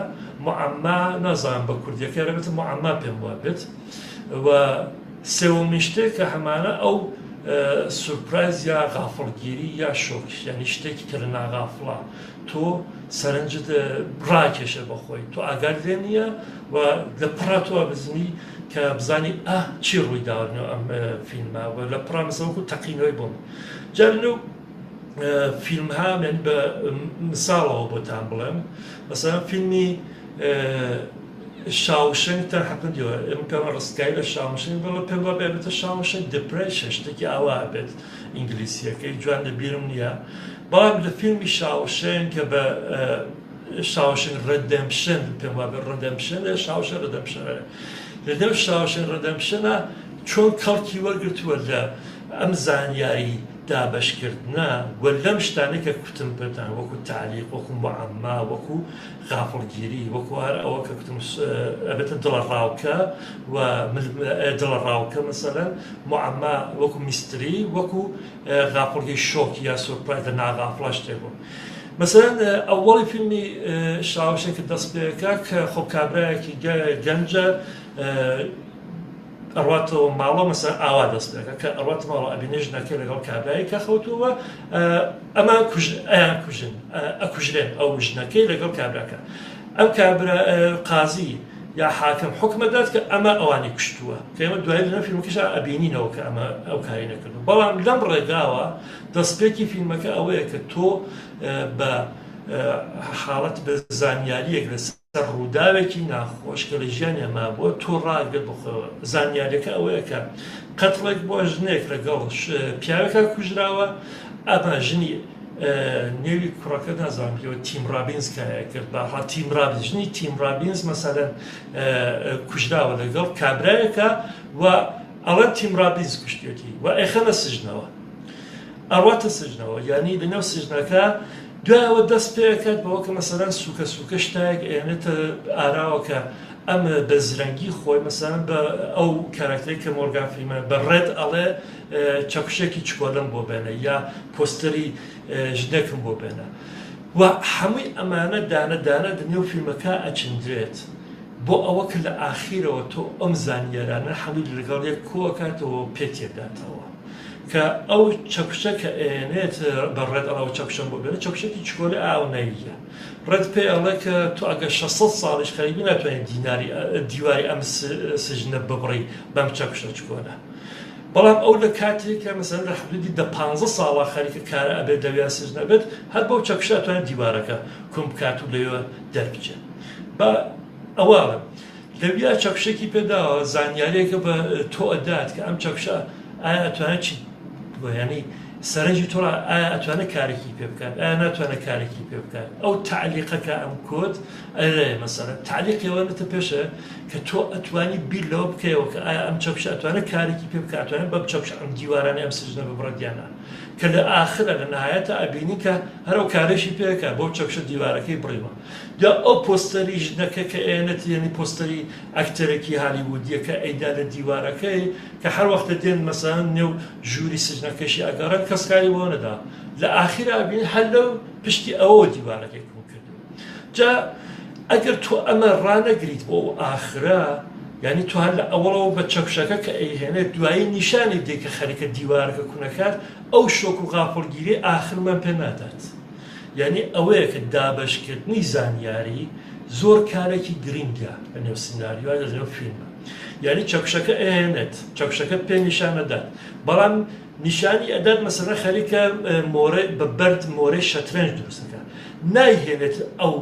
معەما نازانم بە کوردیەکە رەبێتە معەما پێم وە بێت و سێوەمین شتێک کە هەمانە ئەو سورپرایز یا غافڵگیری یا شۆک یعنی شتێکی کە لە ناغافڵە تۆ سەرنجت ڕاکێشە بە خۆی تۆ ئاگار لێ نییە و لە پڕا تۆ بزنی کە بزانی چی ڕووی داوەنەوە ئەم فیلمە و لە پڕا مەسەڵەکو تەقینەوەی بووم جارنو فیلمها من بە مثاڵەوە بۆتان بڵێم مەسەڵەن فیلمی شاوشنگ تا حەپندیەوە ئەم پێمە ڕستگای لە شاوشنگ بەڵە پێم وابێ بێتە شاوشنگ دپرێشن شتێکی ئاوا بێت ئینگلیسیەکەی جوان لە بیرم نییە بەڵام لە فیلمی شاوشنگ کە بە شاوشنگ ڕەدەمشن پێم وابێ ڕەدەمشن شاوشنگ ڕەدەمشنە لە نێو شاوشنگ ڕەدەمشنە چۆن کەڵکی وەرگرتووە لە ئەم زانیاری دابشکردنە و لەم شتانەی کە کوتم پێتان وەکو تعلیق وەکو معەما وەکو غافڵگیری وەکو هەر ئەوە کە کوتم ئەبێتە دڵڕاوکە و دڵڕاوکە مەسەڵەن معەما وەکو میستری وەکو غافڵگی شۆک یا سورپرایز لە ناغافڵە شتێک بوو مەسەڵەن ئەوەڵی فیلمی شاوشێک کە دەست پێەکە کە خۆ کابرایەکی گەنجە ئەڕاتەوە ماڵە مەسەر ئاوا دەست پێەکە کە ئەڕات ماڵە ئەبینێژ نەکە لەگەڵ کابرایی کە خەوتووە ئەمە ئەیان کوژن ئەکوژرێن ئەو ژنەکەی لەگەڵ کابراکە ئەم کابرا قازی یا حاکم حکمەدات کە ئەمە ئەوانی کوشتووە کە ئێمە دوای لەنە فیلمەکەشا ئەبینینەوە کە ئەمە ئەو کاری نەکردو بەڵام لەم ڕێگاوە دەستپێکی فیلمەکە ئەوەیە کە تۆ بە حاڵەت بە زانیاریەک لەسەر ڕووداوێکی ناخۆش کە لە ژیانی ئەما بۆ تۆ ڕاگەر بخەوە زانیاریەکە ئەوەیە کە قەتڵێک بۆ ژنێک لەگەڵ پیاوێکە کوژراوە ئەمە ژنی نێوی کوڕەکە نازانیەوە تیم رابینزکایە کرد بەها تیم رابینز ژنی تیم رابینز مەسەلەن کوژراوە لەگەڵ کابرایەکە و ئەڵەن تیم رابینز کوشتێتی و ئەیخەنە سژنەوە ئەڕواتە سژنەوە یعنی لەنێو سژنەکە دوایەوە دەست پێکات بەوە کە مەسەلەن سوکە شتایەک ئێنێتە ئاراوەکە ئەم بە زرەنگی خۆی مەسەلەن بە ئەو کارکتەری کە مۆرگان فریمن بە ڕێد ئەڵێ چەکوشێکی چکۆلم بۆ بێنە یا پۆستەری ژنێکم بۆ بێنە و هەمووی ئەمانە دانەدانە دنێو فیلمەکە ئەچندرێت بۆ ئەوە کە لە ئاخیرەوە تۆ ئەم زانیێرانە هەمووی لەگەڵ یەک کۆکاتەوە پێ تێداتەوە کە ئەو چەکوشە کە ئێنێت بەڕێت ئەڵەوە چەکشم بۆ بێنە چەکشێکی چکۆلی ئاونەیە ڕێت پێ ئەڵێ کە تۆ ئەگە 600 ساڵیش خەریبی ناتوانێت دیواری ئەم سژنە ببڕی بەم چەکشە چکۆنە بەڵام ئەو لە کاتێکە مەسەلەن لە حدودی 15 ساڵە خەریکە کارە ئەبێت دەویا سژنە بێت هەر بەو چەکشە ئەتوانێت دیوارەکە کوم بکات و لەوێ دەربچێت بە ئەوواڵە لەویا چەکشێکی پێداوە زانیاریەکە بە تۆ ئەدات کە ئەم چەکشە ئایا ئەتوانێت چی ینی سەرنجی تۆ ئایا ئەتوانێت کارێکی پێ بکات ئایا ناتوانێت کارێکی پێ بکات ئەو تعلیقەکە ئەم کۆت ئەرێ مەسەلەن تعلیقەوەنێتە پێشە کە تۆ ئەتوانی بیر لەوە بکەیەوە کە ئایا ئەم چەکشە ئەتوانێت کارێکی پێ بکات ئەتوانێت بەم چەکشە ئەم دیوارانە ئەم سژنە ببڕەتیانە کە لە ئاخرە لە نهایەتە ئەبینی کە هەرو کارێکی پێکە بۆ چەکشە دیوارەکەی بڕیمە یا ئەو پۆستەری ژنەکە کە ئێنێت یعنی پۆستەری ئەکتەرێکی هالیوودیەکە ئەیدا لە دیوارەکەی کە هەر وەختە دێن مەسەلەن نێو ژووری سژنەکەشی ئەگەڕێت کەسکاری بۆ نەدا لە ئاخرە ئەبینی هەر لەو پشتی ئەوە دیوارەکەی کوم کردو جا ئەگەر تۆ ئەمە ڕانەگریت بۆ ئاخرە یعنی تو هەر لە ئەوڵەوە بە چەکشەکە کە ئەیهێنێت دوایی نیشانی دێکە خەریکە دیوارەکە کوونەکات ئەو شۆک و غاپۆرگیری ئاخرمان پێ نادات یعنی ئەوەیە کە دابەشکردنی زانیاری زۆر کارێکی گرینگە لە نێو سیناریۆ لە نێو فیلمە یعنی چەکشەکە ئەهێنێت چەکشەکە پێ نیشانەدات بەڵام نیشانی ئەدات مەسەلەن خەریکە مۆرە بە بەرد مۆرەی شەترەنج دروستەکە نایهێنێت ئەو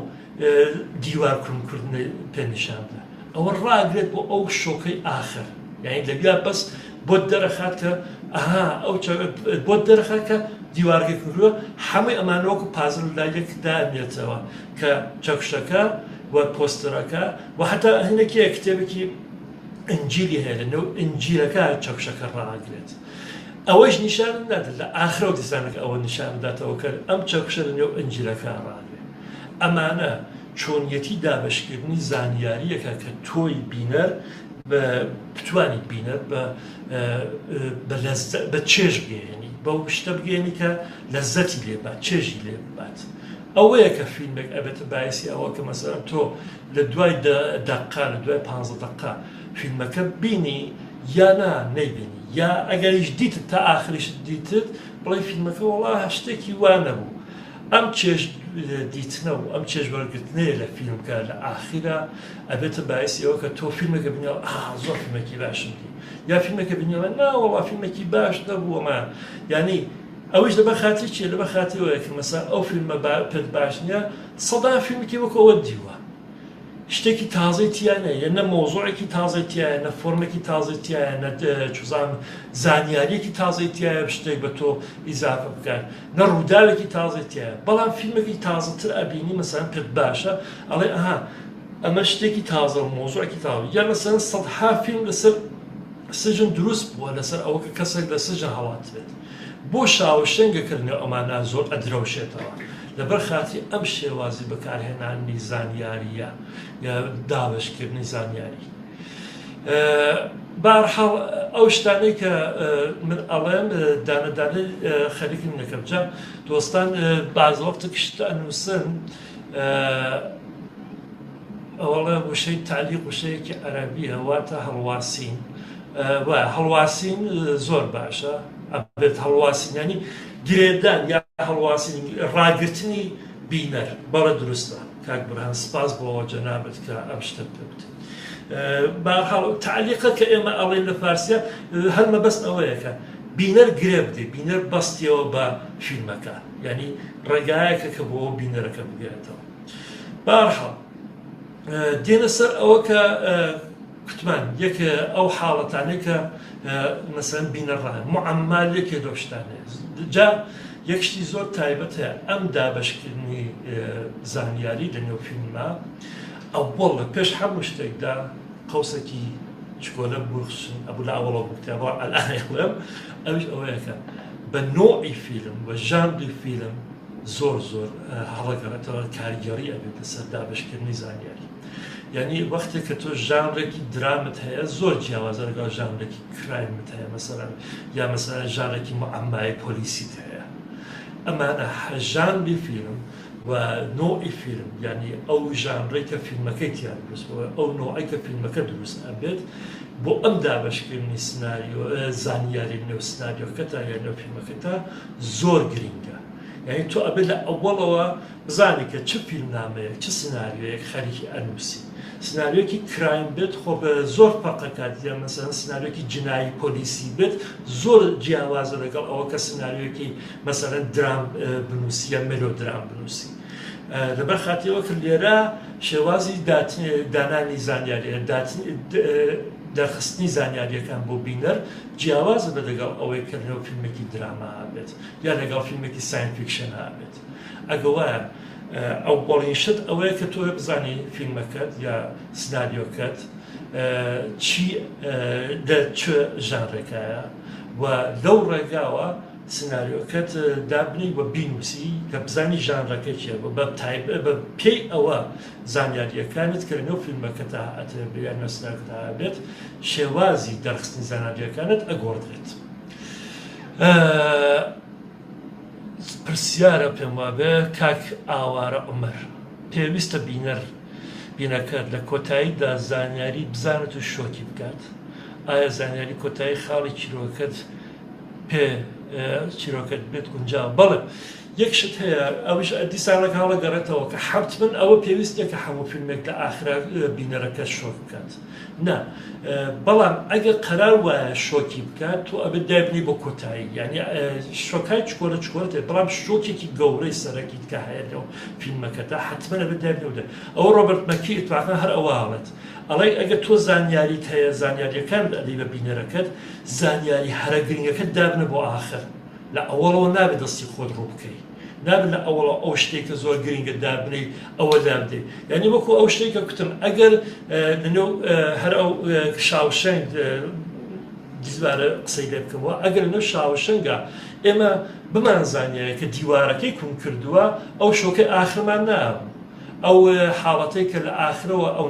دیوار کوڕمکردن پێ نیشاندا ئەوە ڕاگرێت بۆ ئەو شۆکەی ئاخر یعنی لەبیا بەس بۆ دەرەخات کە ئەها ئەو بۆ دەرەخات کە دیوارەکەی کردووە هەمووی ئەمانەوەکو پازل لایەک دانێتەوە کە چەکشەکە و پۆستەرەکە و هەتا هەنێکی کتێبێکی ئنجیلی هەیە لەنێو ئنجیلەکە چەکشەکە ڕاگرێت ئەوەش نیشان نادات لە ئاخرەوە دیسانەکە ئەوە نیشان بداتەوە کە ئەم چەکشە لەنێو ئنجیلەکە ڕاگرێت ئەمانە چۆنیەتی دابشکردنی زانیاریەکە کە تۆی بینەر بتوانیت بینەر بە چێژ بگەێنی بەو شتە بگەێنی کە لەزەتی لێبات چێژی لێ بات ئەوەیە کە فیلمێک ئەبێتە باعسی ئەوە کە مەسەلەن تۆ لە دوای دەقا لە دوای 15 دقا فیلمەکە بینی یا نەیبینی یا ئەگەریش دیتت تا ئاخریش دیتت بڵێ فیلمەکە وەڵا شتێکی وا نەبوو ئەم چێژ دیتنە و ئەم چێژوەرگرتنەیە لە فیلمکە لە ئاخیرە ئەبێتە باعسی ئەوە کە تۆ فیلمەکە بینیەوە زۆر فیلمێکی باشم دی یا فیلمەکە بینیەوە ناوەڵا فیلمێکی باش نەبووەمە ینی ئەوش لەبەر خاتری چیە لەبەر خاتریەوەیە کە مەسەڵەن ئەو فیلمە پێت باش نییە سەدا فیلمێکی وەکو ئەوە دیوە شتێکی تازەی تیانە نە مۆزوعێکی تازەی تایە نە فۆرمێکی تازەی تایە نە چوزان زانیاریەکی تازەی تایە شتێک بە تۆ ئیزافە بکات نە ڕووداوێکی تازەی تایە بەڵام فیلمێکی تازەتر ئەبینی مەسەلەن پێت باشە ئەڵێ ئەها ئەمە شتێکی تازە مۆزوعێکی تازە یا مەسەلەن سەدها فیلم لەسەر سژن دروست بووە لەسەر ئەوە کە کەسێک لە سژن هەڵاتبێت بۆ شاوەشێنگەکردنەوە ئەمانە زۆر ئەدرەوشێتەوە لەبەر خاتی ئەم شێوازی بەکارهێنانی زانیاریە یا دابشکردنی زانیاری بەهەرحاڵ ئەو شتانەی کە من ئەڵێم دانەدانەی خەریکم نەکەم جا دۆستان باز وەختێک شتە ئەنووسن ئەوەڵێ وشەی تعلیق وشەیەکی عەرەبیە واتە هەڵواسین هەڵواسین زۆر باشە ئەبێت هەڵواسین ینی گرێدان یا هەڵواسین ڕاگرتنی بینەر بەڵێ دروستە کاک برهان سپاس بۆەوە جەنابەت کە ئەم شتە پێ بتێت بەهەرحاڵ تعلیقە کە ئێمە ئەڵێن لە فارسیە هەر مەبەست ئەوەیە کە بینەر گرێ بدێ بینەر بەستیەوە بە فیلمەکە یعنی ڕێگایەکە کە بۆ بینەرەکە بگرێتەوە بەهەرحاڵ دێنە سەر ئەوە کە کوتمان یەک ئەو حاڵەتانەی کە مەسەلەن بینەڕایە معەممال یەکێ لەو شتانەیە جا یەک شتی زۆر تایبەت هەیە ئەم دابەشکردنی زانیاری لە نێو فیلمە ئەوڵ لە پێش هەموو شتێکدا قەوسێکی چکۆلە بورخشن ئەبوو لە ئەوڵە بکتێبەوە ئەلانێڵم ئەوش ئەوەیەکە بە نۆعی فیلم بە ژانری فیلم زۆر زۆر هەڵەگەڕێتەوە کاریگەری ئەبێت لەسەر دابەشکردنی زانیاری یعنی وەختێک کە تۆ ژانرێکی درامت هەیە زۆر جیاوازە لەگەڵ ژانرێکی کرایمت هەیە مەسەلەن یا مەسەلەن ژانرێکی معەمای پۆلیسیت هەیە ئەمانە ژانری فیلم و نوعی فیلم یعنی ئەو ژانرەی کە فیلمەکەی تیان دروستەوە ئەو نوعی کە فیلمەکە دروست ئەبێت بۆ ئەم دابەشکردنی سناریۆ زانیاری نێو سناریۆکەتا یا نێو فیلمەکەتا زۆر گرینگە یعنی تۆ ئەبێت لە ئەوڵەوە بزانی کە چه فیلمنامەیە چه سناریۆیەک خەریکی ئەنووسی سناریۆکی کرایم بێت خۆ بە زۆر پەقەکات یا مەسەلەن سناریۆکی جنایی پۆلیسی بێت زۆر جیاوازە لەگەڵ ئەوە کە سناریۆکی مەسەلەن درام بنووسی یا مێلۆدرام بنووسی لەبەر خاتیەوە کرد لێرە شێوازی دانانی زانیاریە دەرخستنی زانیاریەکان بۆ بینەر جیاوازە بە لەگەڵ ئەوەی کە لەنێو فیلمێکی دراما بێت یا لەگەڵ فیلمێکی ساینس فیکشن بێت ئەگە وایە ئەو بەڵین شت ئەوەیە کە تۆ بزانی فیلمەکەت یا سناریۆکەت چی چ ژانرێکایە و لەو ڕێگاوە سناریۆکەت دابنی بە بینوسی کە بزانی ژانرەکە چیە بە پێی ئەوە زانیاریەکانت کە لەنێو فیلمەکەتا ئەتەبیان نەسناکەتا بێت شێوازی دەرخستنی زانیاریەکانت ئەگۆڕدرێت. پرسیارە پێم وابێ کاک ئاوارە عومەر پێویستە بینەکەت لە کۆتاییدا زانیاری بزانێت و شۆکی بکات ئایا زانیاری کۆتایی خاڵی چیرۆکەت پێ چیرۆکەت بێت گونجاو بەڵێ یەک شت هەیە ئەوش دیسانەکە هەڵە گەڕێتەوە کە حەوتمن ئەوە پێویستە کە هەموو فیلمێک لە ئاخرا بینەرەکە شۆک بکات نا بەڵام ئەگەر قەرار وایە شۆکی بکات تۆ ئەبێت دابنی بۆ کۆتایی یعنی شۆکای چکۆلە چکۆرت بەڵام شۆکێکی گەورەی سەرەکیت کە هەیە لەو فیلمەکەدا حتممە ئەبێت دابنێ ئەوە ڕۆبرت مەکی ئتوانە هەر ئەوە هاڵێت ئەڵێ ئەگەر تۆ زانیاریت هەیە زانیاریەکان ئەدەی بە بینەرەکەت زانیاری هەرە گرنگەکەت دابنە بۆ ئاخر لە ئەوڵەوە نابێت دەستی خۆت ڕوو بکەیت نابن لە ئەوڵە ئەو شتێکە زۆر گرنگە دابنەی ئەوە دابدەی یعنی وەکو ئەو شتێکە کوتم ئەگەر لەنێو هەر ئەو شاوشەنگ دیزوارە قسەی لێ بکەمەوە ئەگەر لەنێو شاوشەنگە ئێمە بمانزانیە کە دیوارەکەی کوم کردووە ئەو شۆکە ئاخرمان نابوو ئەو حاڵەتەی کە لە ئاخرەوە ئەو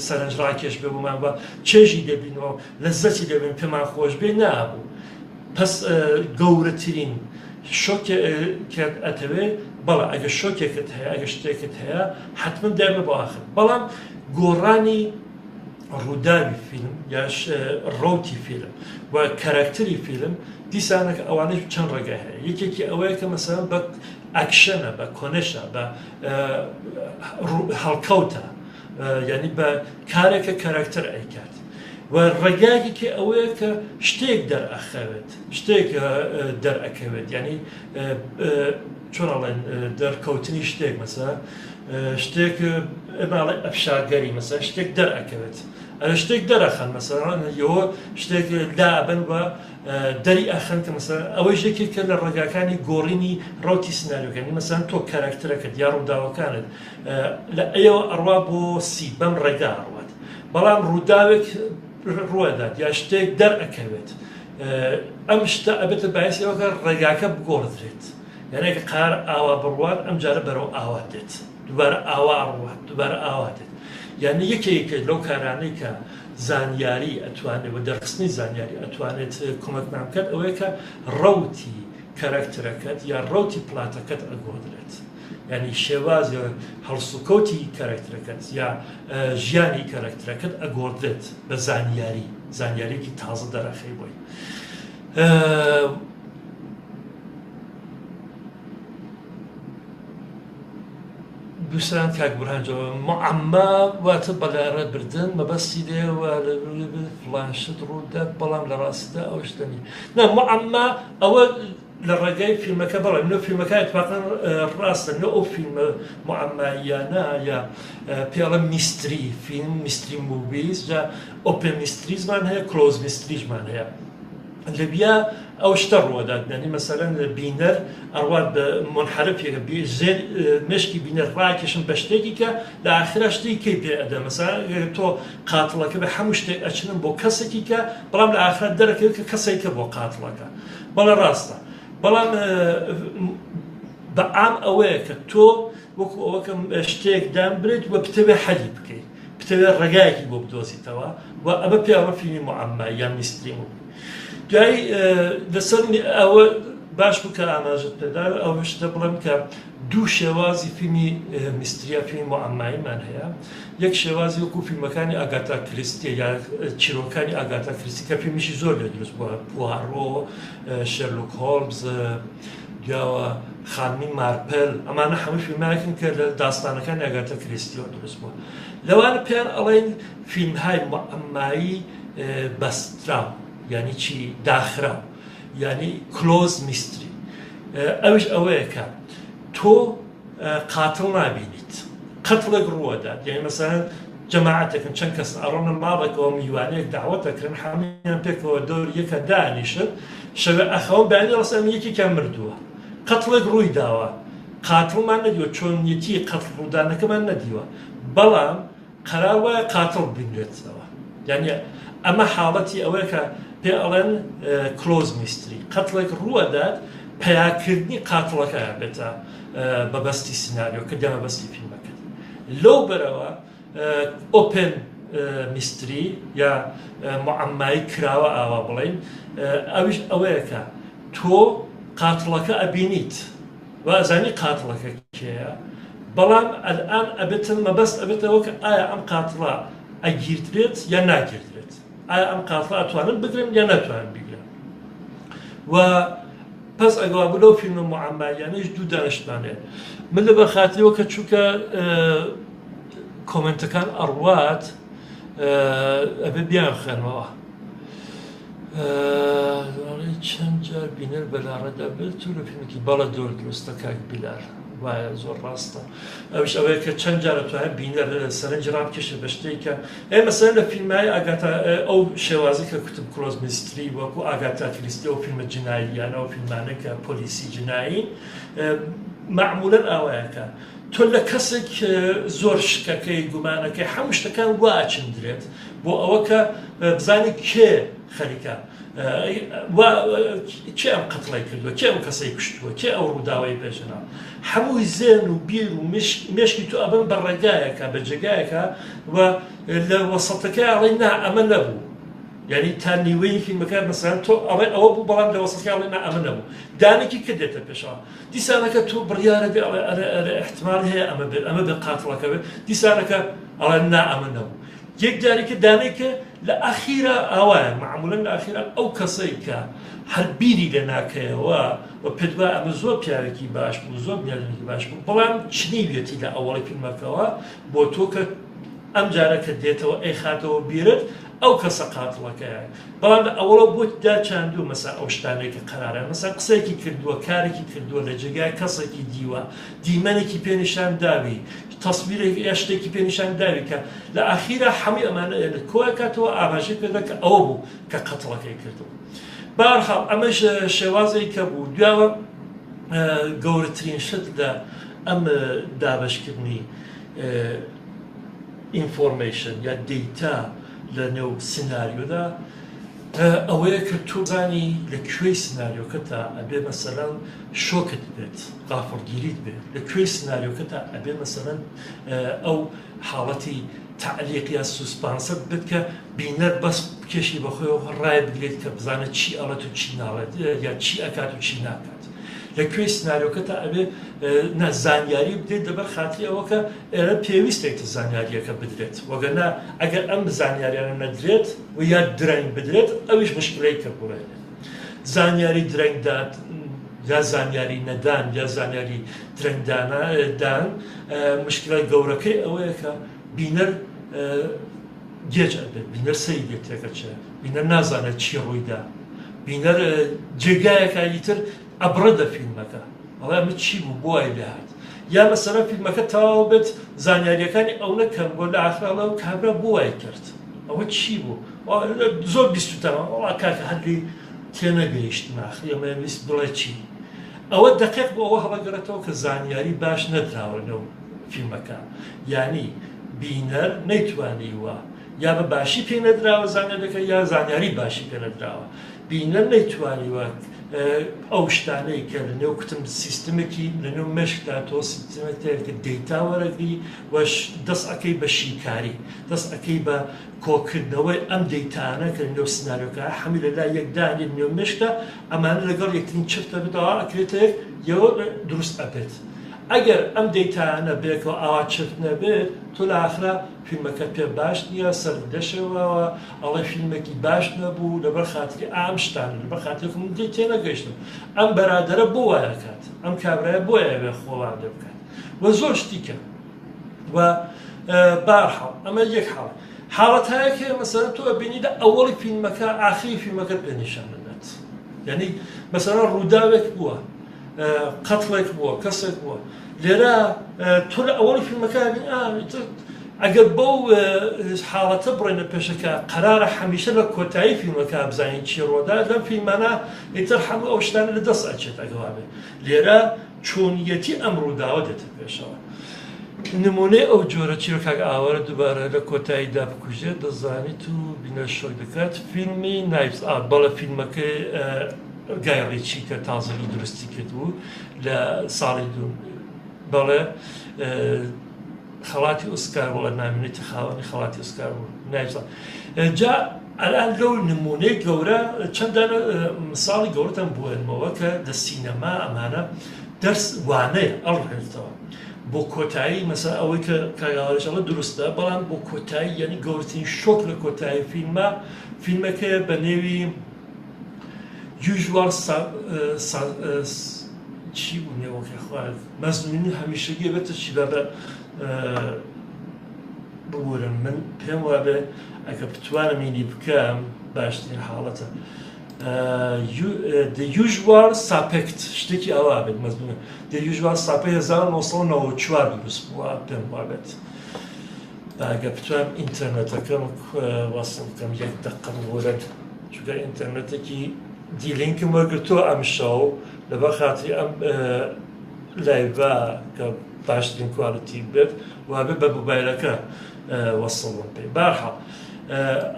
سەرنجڕاکێش بێ بمان بە چێژی دەبینەوە لەزەتی دەبین پێمان خۆش بێ نابوو پس گەورەترین شۆکێ ئەتەوێ بەڵێ ئەگە شۆکێکت هەیە ئەگە شتێکت هەیە حتمما دایمە بۆ ئاخر بەڵام گۆڕانی ڕووداوی فیلم یا ڕوتی فیلم و کاراکتەری فیلم دیسانەکە ئەوانەی چەند ڕێگە هەیە یەکێکی ئەوەیە کە مەسەلەن بە ئەکشنە بە کۆنشە بە هەڵکەوتە یعنی بە کارێکە کاراکتەر ئەیکات و ڕێگایەکی ئەوەیە کە شتێک دەرئەخەوێت شتێک دەرئەکەوێت ینی چۆنەڵێن دەرکەوتنی شتێک مەسە شتێک ماڵی ئەفشاگەری مەسە شتێک دەرئەکەوێت ئەرە شتێک دەرەخەن مەسەڵەن یەوە شتێک دابن بە دەری ئەخەن کە مەسە ئەوەی ژێکی کە لە ڕێگاکانی گۆڕینی ڕوتی سناریۆکانی مەسەن تۆ کاراکتەرەکەت یا ڕووداوەکانت لە ئەوە ئەڕوا بۆ سی بەم ڕێگا ئەڕوات بەڵام ڕووداوێک ڕوەدات یا شتێک دەرئەکەوێت ئەم شتە ئەبێتە باعثیەوەکە ڕێگاکە بگۆڕدرێت یعنی قار ئاوا بڕوات ئەم جارە بەرەو ئاوا دێت دووبارە ئاوا ڕوات دووبارە ئاوا دێت یعنی یەکێکە لەو کارانەی کە زانیاری ئەتوانێت و دەرخستنی زانیاری ئەتوانێت کۆمەکمان بکات ئەوەیە کە ڕەوتی کاراکتەرەکەت یا ڕەوتی پلاتەکەت ئەگۆدرێت یعنی شێوازی هەڵسوکەوتی کاراکتەرەکەت یا ژیانی کاراکتەرەکەت ئەگۆدرێت بە زانیاریێکی تازە دەرەخەی بۆی دووسان کاک بورهانجەوە معەما واتە بەلارە بردن مەبەستی لێوە فڵان شت ڕوودا بەڵام لە ڕاستیدا ئەو شتە نیە نا معەما ئەوە لە ڕێگای فیلمەکە بەڵێ نۆ فیلمەکە اتفاقا ڕاستە نۆ ئەو فیلمە معەماییانە یا پێڵە میستری فیلم میستری موڤیز جا ئۆپن میستریزمان هەیە کلۆز میستریژمان هەیە لەبیا ئەو شتە ڕوەدات یعنی مەسەلەن بینەر ئەڕوات بە منحرفێکە ژێر مشکی بینەر ڕاکێشن بە شتێکی کە لە ئاخرا شتێکی کەی پێ ئەدە مەسەلا تۆ قاتڵەکە بە هەموو شتێک ئەچنم بۆ کەسێکی کە بەڵام لە ئاخرا دەرەکەوێت کە کەسێکە بۆ قاتڵەکە بەڵێ ڕاستە بەڵام بەعام ئەوەیە کە تۆ وەکو ئەوەکەم شتێک دام برێت وە بتەوێ حەلی بکەیت بتەوێ ڕێگایەکی بۆ بدۆزیتەوە و ئەمە پێوە فیلمی معەما یان میستری دوای لەسەر ئەوە باش بکە ئاماژت پێدا ئەو شتە بڵێم کە دوو شێوازی فیلمی میستریە فیلمی معەماییمان هەیە یەک شێوازی وەکو فیلمەکانی ئاگاتا کریستی یا چیرۆکانی ئاگاتا کریستی کە فیلمیشی زۆر لێ دروست بووە پوارۆ شێرلۆک هۆلمز دیاوە خانمی مارپل ئەمانە هەموو فیلمایەکن کە لە داستانەکانی ئاگاتا کریستیەوە دروست بووە لەوانە پێیان ئەڵێن فیلمهای معەمایی بەستراو یعنی چی داخراو یعنی کلۆز میستری ئەوش ئەوەیە کە تۆ قاتڵ نابینیت قەتڵێک ڕووەدات یعنی مەسەلەن جەماعەتێکن چەند کەس ئەڕۆنە ماڵێکەوە میوانەیەک داوەتەکردن هەموویان پێکەوە دەور یەکە دانیشن شەوێ ئەخەوە بەیانی ڕاستە یەکێکیان مردووە قەتڵێک ڕووی داوە قاتڵمان نەدیوە چۆنیەتی قەتڵ ڕوودانەکەمان نەدیوە بەڵام قەرار وایە قاتڵ بینرێتەوە یعنی ئەمە حاڵەتی ئەوەیە کە پێ ئەڵێن کلۆز میستری قەتڵێک ڕووەدات پەیاکردنی قاتڵەکە بێتە بەبەستی سیناریۆ کە دەمەبەستی فیلمەکە لەو بەرەوە ئۆپن میستری یا معەمایی کراوە ئاوا بڵێن ئەویش ئەوەیە کە تۆ قاتڵەکە ئەبینیت و ئەزانی قاتڵەکە کێیە بەڵام ئەلئان ئەبێتن مەبەست ئەبێتەوە کە ئایا ئەم قاتڵە ئەگیرترێت یا ناگیرترێت ئایا ئەم قاتڵە ئەتوانن بگرن یا ناتوانن بگرن و پس ئەگەوا بلەو فیلمە معەماییانەش دوو دانیشتمانەیە من لە بەخاتیەوە کە چووکە کۆمنتەکان ئەڕوات ئەبێ بیان خوێنمەوە چەند جار بینەر بەلاڕەدا بێت و لە فیلمێکی بەڵە دۆر دروستە کاک بیلار وایە زۆر ڕاستە ئەوش ئەوەیە کە چەند جارە توانێت بینەر سەرنج ڕابکێشە بە شتێکە مەسەلەن لە فیلمای ئاگاتا ئەو شێوازی کە کوتب کلۆز میستری وەکو ئاگاتا کریستی ئەو فیلمە جناییانە ئەو فیلمانە کە پۆلیسی جنایی معمولاً ئاوایەکە تۆ لە کەسێک زۆر شکەکەی گومانەکەی هەموو شتەکان وا ئاچندرێت بۆ ئەوە کە بزانی کێ خەریکە چێ ئەم قەتڵی کردووە کێ ئەم کەسەی کوشتووە کێ ئەو ڕووداوای پێشنا هەمووی زێن و بیر و مێشکی تو ئەبن بە ڕێگایەکە بە جێگایەکە و لە وەسەتەکەی ئەڵێ نا ئەمە نەبوو یعنی تا نیوەی فیلمەکە مەسەلەن تۆ ئەڵێ ئەوە بوو بەڵام لە وەسەتەکە ئەڵێ نا ئەمە نەبوو دانێکی کە دێتە پێشەوە دیسانەکە تۆ بڕیارە بێ ئەڵێ احتمال هەیە ئەمە بێ قاتڵەکە بێت دیسانەکە ئەڵێ نا ئەمە نەبوو یەک جارێکە دانێکە لە ئاخیرا ئاوایە معمولاً لە ئاخیرا ئەو کەسەی کە هەر بیری لە ناکەیەوە و پێدوا ئەمە زۆر پیاوێکی باش بوو زۆر پیاوێکی باش بوو بەڵام چنیوێتی لە ئەوڵی فیلمەکەەوە بۆ تۆ کە ئەم جارەکە دێتەوە ئەی خاتەوە بیرت ئەو کەسە قاتڵەکەیە بەڵام لە ئەوڵە بۆ داچاندوو مەسا ئەو شتانێکی قەرارە مەسا قسێکی کردووە کارێکی کردووە لە جێگای کەسێکی دیوە دیمەنێکی پێنیشان داوی تەسبیرێک شتێکی پێنیشان داوی کە لە ئاخیرا هەمووی ئەمانە کۆە کاتەوە ئاماژەی پێدا کە ئەوە بوو کە قەتڵەکەی کردو بەهەرحاڵ ئەمەش شێوازێک کە بوو دوایەوە گەورەترین شت لە ئەم دابەشکردنی ئینفۆرمیشن یا دیتا لە نێو سناریۆدا ئەوەیە کە تۆ زانی لەکوێی سناریۆکەتە ئەبێ مەسەلەن شۆکت بێت غافڵگیریت بێت لەکوێی سناریۆکەتە ئەبێ مەسەلەن ئەو حاڵەتی تعلیق یا سوسپانسە بێت کە بینەر بەس کێشی بەخۆیەوە ڕای بگرێت کە بزانێت چی ئەڵێت و چی ناڵێت یا چی ئەکات و چی ناکات لەکوێی سناریۆکەتە ئەبێ زانیاری بدرێت دەبەر خاتری ئەوە کە ئێرە پێویستێکتە زانیاریەکە بدرێت وەگەرنا ئەگەر ئەم زانیاریانە نەدرێت و یا درەنگ بدرێت ئەویش مشکلەی کە بڕێت زانیاری درەنگدات یا زانیاری نەدان یا زانیاری درەنگدان مشکلە گەورەکەی ئەوەیە کە بینەر گێج ئەبێت، بینەر سەری لێتێکەچێ، بینەر نازانێت چی ڕوویدا، بینەر جێگایەکە ئیتر ئەبڕەدە فیلمەکە، ئەڵێ ئەمە چی بوو بۆ وای لێهات، یا مەسەڵەن فیلمەکە تەواو بێت زانیاریەکانی ئەو نەکەن بۆ لە ئاخراڵە و کابرا بۆ وای کرد، ئەوە چی بوو؟ زۆر بیستوتەمە وڵا کاکە هەندی تێنەگەیشت ناخی ئەمە ویست بڵێ چی؟ ئەوە دقیق بۆ ئەوە هەڵەگەڕێتەوە کە زانیاری باش نەدراوە لەو فیلمەکە، یعنی بینەر نەیتوانی وە یا بە باشی پێ نەدراوە زانیاریەکە یا زانیاری باشی پێ نەدراوە، بینەر نەیتوانی وە ئەو شتانەی کە لەنێو کتم سیستمێکی لەنێو مەشکدا تۆ سیستمێک کە دەیتا وەرەگری وەش دەست ئەەکەی بە شیکاری، دەست ئەەکەی بە کۆکردنەوەی ئەم دەیتانە کە لەنێو سناریۆکە هەمی لە لای یەکدانی نێو مشکە ئەمانە لەگەڵ یەکترین چفتە بدەوە ئەکرێتێک یەوە دروست ئەبێت. ئەگەر ئەم دەیتانە بێکەوە ئاوا چفت نەبێت تۆ لە ئاخرا فیلمەکە پێ باش نییە سەردەشەوەوە ئەڵێ فیلمێکی باش نەبوو لەبەر خاتری ئام شتان لەبەر خاتێکم دەی تێنەگەیشتم، ئەم بەرادەرە بۆ وایەکات، ئەم کابرایە بۆ یاوێ خۆوان دە بکات وە زۆر شتیکە و بارحاڵ ئەمە یەک حاڵ حاڵەت هەیەکە مەسەلەن تۆ بینیدا ئەوەڵی فیلمەکە ئاخری فیلمەکە پێ نیشان دەدات، یعنی مەسەلەن ڕووداوێک بووە قەتڵێک بووە کەسێک بووە لێرە تۆ لە ئەوەڵی فیلمەکە بین ئەگەر بەو حاڵەتە بڕێنە پێشەکە قەرارە هەمیشە لە کۆتایی فیلمەکە بزانین چی ڕۆدا لەم فیلمانە ئیتر هەموو ئەو شتانە لە دەست ئەچێت ئەگەوا بێ لێرە چۆنیەتی ئەم ڕووداوە دێتە پێشەوە. نمونەی ئەو جۆرە چیرۆکاک ئاوەرە دووبارە لە کۆتاییدا بکوژێت دەزانیت و بینە شۆی دەکات فیلمی نایفز ئاوت بەڵە فیلمەکەی گای ڕیچی کە تازەی درستی کردبوو لە ساڵی دوو بەڵێ خەڵاتی ئۆسکار بۆ لە نامێنێتی خاوەنی خەڵاتی ئۆسکار بوو نایفز جا ئەلان لەو نمونەی گەورە چەندانە مثاڵی گەورەتان بووێنمەوە کە لە سینەما ئەمانە دەرس وانەیە ئەڵڕێنێتەوە بۆ کۆتایی مەسا ئەوەی کە کاگاڵێژەڵە دروستە بەڵام بۆ کۆتایی یعنی گەورەترین شۆک لە کۆتایی فیلمە فیلمەکە بە نێوی usual چی بوو نێوەکە خوارد مەزمونی هەمیشەگی بێتە چی بە ببورن من پێم وابێ ئەگە بتوانم مینی بکەم باشترین حاڵەتە the usual suspect شتێکی ئەوە بێت مەزمونە the usual suspect 1994 دروست بووە پێم وابێت ئەگە بتوانم ئینتەرنێتەکەم وەسم بکەم یەک دەقە ببورن چونکە ئینتەرنێتێکی دیلینکم وەرگرتووە ئەم شەو لەبەر خاتری ئەم لایڤە کە باشترین کوالتی بێت وابێ بە موبایلەکە وەسڵم پێی بارحاڵ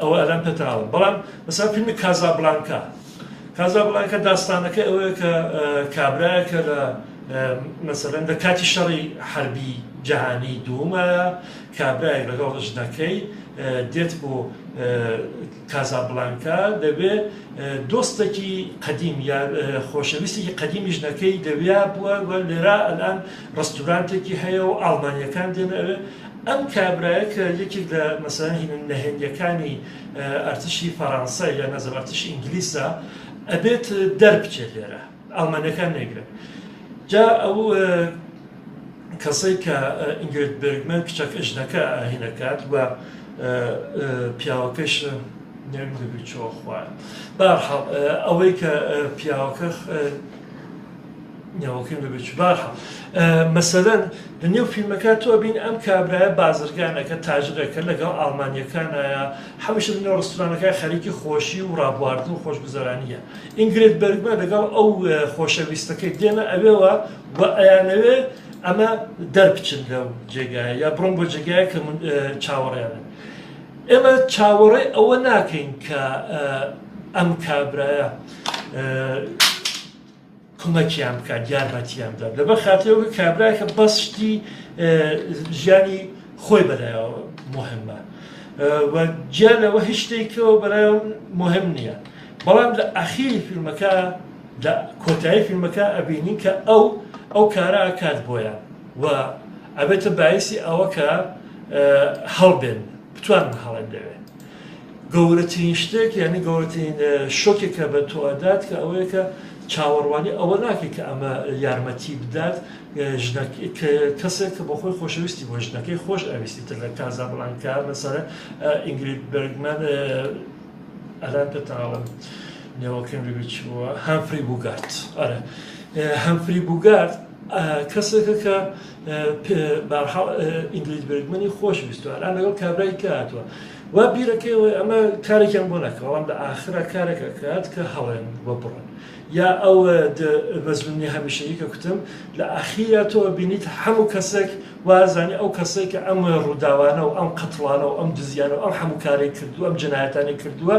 ئەوە ئەلان پێتاڵم بەڵام مەسەڵەن فیلمی کازابلانکا داستانەکە ئەوەیە کە کابرایەکە لە مەسەڵەن لە کاتی شەڕی حەربی جەهانی دووەمایە کابرایەک لەگەڵ ژنەکەی دێت بۆ کازابلانکا دەبێت دۆستێکی قەدیم یا خۆشەویستێکی قەدیمی ژنەکەی دەویا بووە لێرە ئەلان ڕستورانتێکی هەیە و ئاڵمانیەکان دێنەوێ ئەم کابرایە کە یەکێک لە مەسەڵەن نەهێنیەکانی ئەرتشی فەڕەنسا یا نەزەر ئەرتشی ئینگلیسە ئەبێت دەربچێت لێرە ئەڵمانیەکان نەیگرن جا ئەو کەسەی کە ئینگرید بێرگمەن کچەکە ژنەکە ئاهینەکات و پیاوەکەش نێمدەبی چۆ خوایە بارحاڵ ئەوەی کە پیاوەکە نێوەکەیم دەبێت چ بارحاڵ مەسەلەن لە نێو فیلمەکە تۆ بین ئەم کابرایە بازرگانەکە تاژرەکە لەگەڵ ئاڵمانیەکانایە هەمیشە لە نێو ڕستورانەکە خەریکی خۆشی و ڕابواردن و خۆشگوزەرانیە ئینگرید بەرگمە لەگەڵ ئەو خۆشەویستەکەی دێنە ئەوێەوە و ئەیانەوێ ئەمە دەربچن لەو جێگایە یا بڕۆم بۆ جێگایە کە چاوەڕیانن ئێمە چاوەڕێ ئەوە ناکەین کە ئەم کابرایە کۆمەکیان بکات یارمەتیان بدات لەبەر خاترەوە کابرایە کە بەس شتی ژیانی خۆی بەلایەوە مهمە و گیانەوە هیچ شتێکەوە بەلایەوە مهم نییە بەڵام لە ئەخیری فیلمەکە لە کۆتایی فیلمەکە ئەبینین کە ئەو کارە ئەکات بۆیان و ئەبێتە باعیسی ئەوە کە هەڵبێن بتوانن هەڵێن دەوێت گەورەترین شتێک یعنی گەورەترین شۆکێکە بە تۆ ئەدات کە ئەوەیە کە چاوەڕوانی ئەوە ناکەی کە ئەمە یارمەتی بدات کەسێک کە بۆ خۆی خۆشەویستی بۆ ژنەکەی خۆش ئەویستی تر لە کازابڵانکا مەسەلەن ئینگرید بەرگمان ئەلان پێتاوەڵم نێوەکەم بچووە هەمفری بوگارت ئەرە هەمفری بوگارت کەسێکە کە ئینگرید بەرگمانی خۆشویستوە ئەلان لەگەڵ کابرای کاتوە وا بیرەکەیەوە ئەمە کارێکیان بۆ نەکە بەڵام لە ئاخرە کارێکە کات کە هەڵێن بۆ بڕن یا ئەو بەزمنی هەمیشەیی کە کوتم لە ئاخیرا تۆ بینیت هەموو کەسێک وازانی ئەو کەسێک کە ئەم ڕووداوانە و ئەم قەتڵانە و ئەم دزیانە و ئەم هەموو کارێک کردووە ئەم جنایەتانی کردووە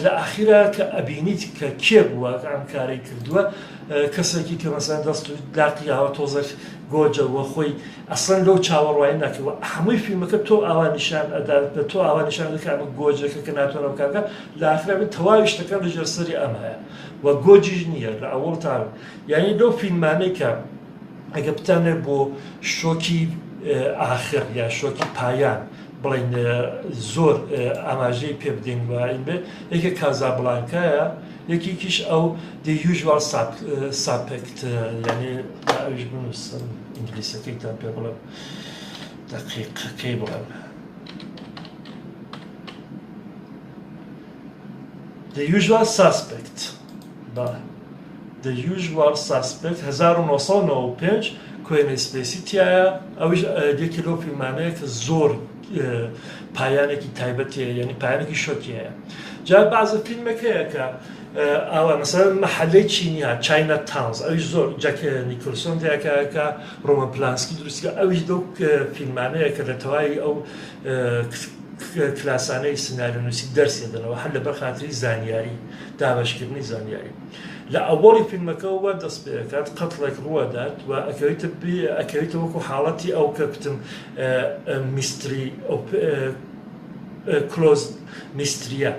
لە ئاخیرا کە ئەبینیت کە کێ بووە کە ئەم کارێک کردووە کەسێکی کە مەسەلەن دەست و لاقیاوە تۆزە گۆجەوە خۆی ئەسڵەن لەو چاوەڕوایی ناکەوە هەمووی فیلمەکە تۆ ئاوا نیشان ئەدات بە تۆ ئاوا نیشان دەکات ئەمە گۆجەکە کە ناتوانە بکارکە لە ئاخرا بێت تەواوی شتەکان لەژێر سەری ئەم هەیە و گۆجیش نییە لە ئەوڵ تا یعنی لەو فیلمانەی کە ئەگە بتانێت بۆ شۆکی ئاخر یا شۆکی پایان بڵین زۆر ئاماژەی پێ بدەین وین بێ یەکێک کازابڵانکایە یەکێکیش ئەو the usual suspect یعنی ئەویش بنووسم ئینگلیسەکەیتان پێ بڵێم دەقیقەکەی بڵێم the usual suspect the usual suspect 1995 کوێنە سپێسیتیایە ئەویش یەکی لەو فیلمانەیە کە زۆر پایانێکی تایبەتەیە یعنی پایانێکی شۆکیەیە جا بەعزە فیلمەکەیە کە ئەوە مەسەلەن مەحەلەی چینیا چاینا تاونز ئەویش زۆر جەک نیکلسۆن تیاکە ڕۆمن پلانسکی دروستکە ئەویش دەو فیلمانەیە کە لە تەواوی ئەو کلاسانەی سناریۆنووسی دەرسێ دەنەوە هەر لەبەر خاتری زانیاری دابەشکردنی زانیاری لە ئەوڵی فیلمەکەەوە دەست پێکات قەتڵێک ڕوەدات و ئەکەویتە وەکو حاڵەتی ئەو کە بتم میستری کلۆز میستریە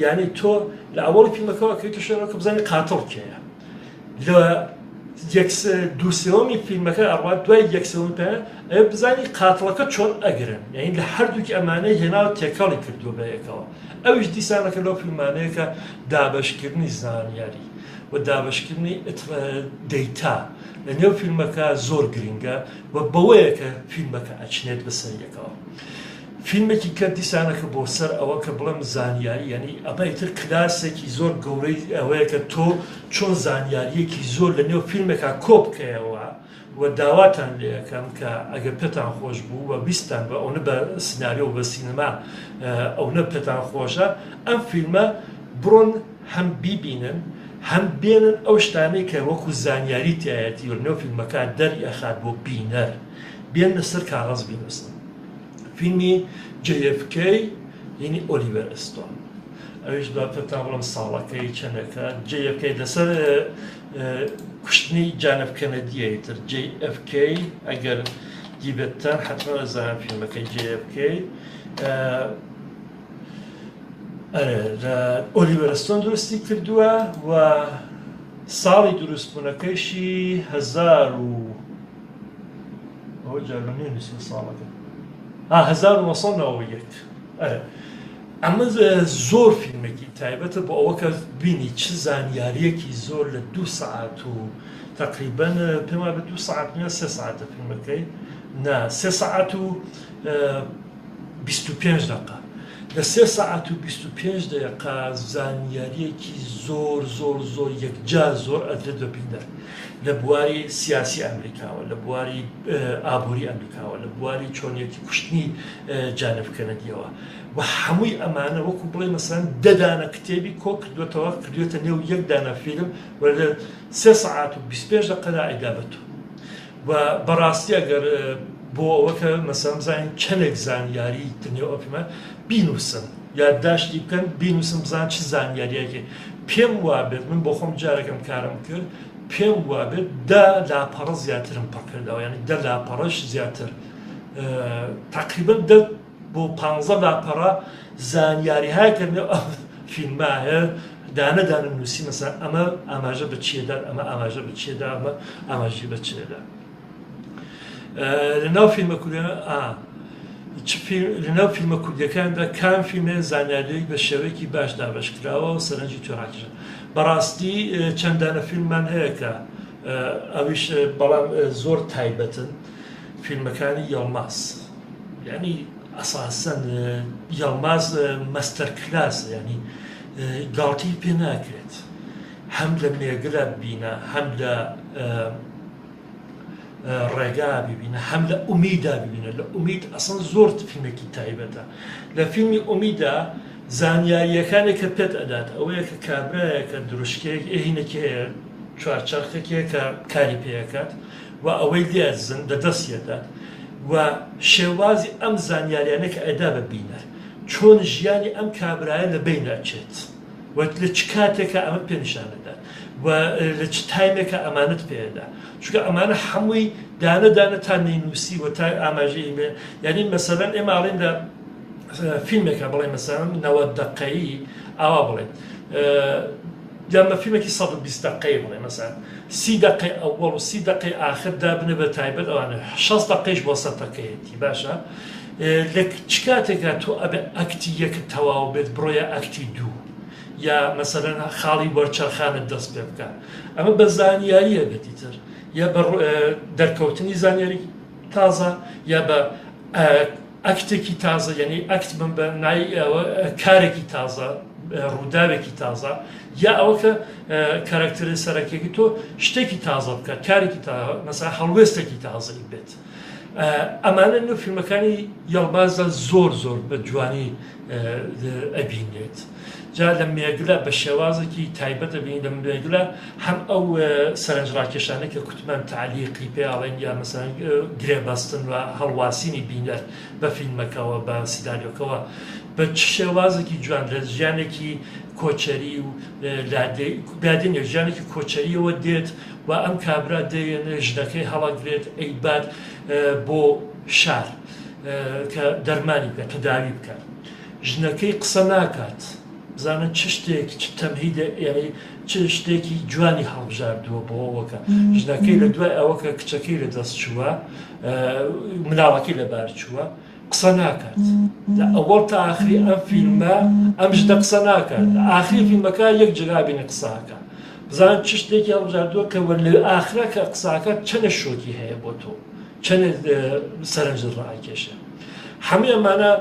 یعنی تۆ لە ئەوڵی فیلمەکەەوە ئەکەویتە شوێنەوە کە بزانانی قاتڵ کێیە لە دووسێوەمی فیلمەکە ئەڕوات دوای یەکسەوەمی پێ ئەوێ بزانی قاتڵەکە چۆن ئەگرن یعنی لە هەردووکی ئەمانەی هێناوە تێکەڵی کردووە بەیەکەوە ئەویش دیسانەکە لەو فیلمانەیە کە دابەشکردنی زانیاری و دابشکردنی دەیتا لە نێو فیلمەکە زۆر گرنگە و بەوەیە کە فیلمەکە ئەچنێت بەسەریەکەوە فیلمێکی کە دیسانەکە بۆ سەر ئەوە کە بڵێم زانیاری یعنی ئەمەیتر کلاسێکی زۆر گەورەی ئەوەیە کە تۆ چۆن زانیاریەکی زۆر لە نێو فیلمێکە کۆ بکەیەوە و داواتان لێ یەکەم کە ئەگەر پێتان خۆش بوو و بیستان بە ئەوە بە سناریۆ و بە سینەما ئەوە پێتان خۆشە ئەم فیلمە بڕۆن هەم بیبینن هەم بێنن ئەو شتانەی کە وەکو زانیاری تایەتی و نێو فیلمەکە دەری ئەخات بۆ بینەر بێن لەسەر کاغەز بینووسن فیلمی JFK یعنی ئۆلیڤەر ئەستۆن ئەویش با پێتان بڵێم ساڵەکەی چەندەکە JFK لەسەر کوشتنی جانف کەنەدیەی تر JFK ئەگەر دیبێتتان حتمما ئەزانن فیلمەکەی JFK ئۆلیڤەر ئەستۆن دروستی کردووە و ساڵی دروستبوونەکەیشی 1991 ئەمە زۆر فیلمێکی تایبەتە بۆ ئەوە کە بینی چ زانیاریەکی زۆر لە 2 ساعت و تقریبەن پێم وایە بە 2 ساعت نیە 3 ساعتە فیلمەکەی نا 3 ساعت و 25 دقیقە لە 3 ساعت و 25 دقیقە زانیاریەکی زۆر زۆر زۆر یەکجا زۆر ئەدرێت بە بینەر لە بواری سیاسی ئەمریکاوە لە بواری ئابووری ئەمریکاوە لە بواری چۆنیەتی کوشتنی جانف کەنەدیەوە و هەمووی ئەمانە وەکو بڵێ مەسەلەن 10 دانە کتێبی کۆ کردوێتەوە کردوێتە نێو 1 دانە فیلم و لە 3 ساعت و 25 دقیقەدا ئەیدابێتەوە و بەڕاستی ئەگەر بۆ ئەوەکە مەسەلەن بزانین چەندێک زانیاری نێو ئەو فیلمە بینووسن یادداشتی بکەن بینووسن بزان چ زانیاریەکێ پێم وابێت من بۆ خۆم جارێکم کارم کرد پێم وابێت 10 لاپەڕە زیاترم پڕکردەوە یعنی 10 لاپەڕەش زیاتر تقریبا 10 بۆ 15 لاپەڕە زانیاریهای کردنەوە ئەو فیلمە هەیە دانە دانە نووسی مەسەلەن ئەمە ئاماژە بە چێدا ئەمە ئاماژە بە چێدا ئەمە ئاماژی بە چێدا لەناو فیلمە لەناو فیلمە کوردیەکاندا کام فیلمێ زانیاری بە شێوەیەکی باش دابەشکراوە و سەرنجی تۆڕاکیژە بەڕاستی چەندانە فیلممان هەیە کە ئەویش بەڵام زۆر تایبەتن فیلمەکانی یڵماس یعنی ئەساسەن یڵماز مەستەر کلاسە ینی گاڵتی پێ ناکرێت هەم لە مێگرە ببینە هەم لە ڕێگا ببینە هەم لە ئومیدا ببینە لە ئومید ئەسڵ زۆر فیلمێکی تایبەتە لە فیلمی ئومیدا زانیاریەکانی کە پێت ئەدات ئەوەیە کە کابرایە کە دروشکەیەک ئێهینێکی هەیە چوارچەرخێکەیە کە کاری پێەکات و ئەوەی لێزن دەدەستێدات و شێوازی ئەم زانیاریانە کە ئەدا ببینە چۆن ژیانی ئەم کابرایە لە بیناچێت و لە چ کاتێکە ئەمە پێنیشانەدا و لە چ تایمێکە ئەمانت پێدا چونکە ئەمانە هەمووی دانەدانە تا نینوسی و تا ئاماژەی یعنی مەسەلەن ئێماڵێن لە فیلمێکە بڵێ مەسەلەن 90 دقەیی ئاوا بڵێن یامە فیلمێکی 120 دقەی بڵێ مەسەلەن 30 دقەی ئەووەڵ و 30 دقەی ئاخر دابنە بە تایبەت ئەوانە 6 دقەیش بۆ 100 دقەیەتی باشە لە چ کاتێکە تۆ ئەبێ ئەکتی یەکت تەواو بێت بڕۆیە ئەکتی دوو یا مەسەلەن خاڵی وەرچەرخانت دەست پێ بکە ئەمە بە زانیاریە بێتی تر یا بە دەرکەوتنی زانیاری تازە یا بە ئەکتێکی تازە یعنی ئەکت بم بە نای کارێکی تازە ڕووداوێکی تازە یا ئەوە کە کارکتەری سەرەکێکی تۆ شتێکی تازە بکات کارێکی مەسا هەڵوێستێکی تازەی بێت ئەمانە نوێ فیلمەکانی یڵمازە زۆر زۆر بە جوانی ئەبینێت جا لە مێگلە بە شێوازێکی تایبەت ئەبین لە مێگلە هەم ئەو سەرنجڕاکێشانە کە کوتمان تعلیقی پێڵێن یا مەسەن گرێبەستن و هەڵواسینی بینەر بە فیلمەکەەوە بە سیناریۆکەوە بە چ شێوازێکی جوان لە ژیانێکی کۆچەری و بادێنێ ژیانێکی کۆچەریەوە دێت و ئەم کابرا دێنێ ژنەکەی هەڵەگرێت ئەیبات بۆ شار کە دەرمانی بکە تەداوی بکات ژنەکەی قسە ناکات بزانن چ شتێکی چ تەمهیدە یعنی چ شتێکی جوانی هەڵبژاردووە بۆەوەکە ژنەکەی لە دوای ئەوەکە کچەکەی لە دەست چووە مناڵەکەی لەبار چووە قسە ناکات لە ئەوەڵ تا ئاخری ئەم فیلمە ئەم ژنە قسە ناکات ئاخری فیلمەکە یەک جگابینە قساکە بزانن چ شتێکی هەڵبژاردووە کە لە ئاخرە کە قساکە چەنە شۆکی هەیە بۆ تۆ چەنە سەرنجت ڕاکێشە هەموو ئەمانە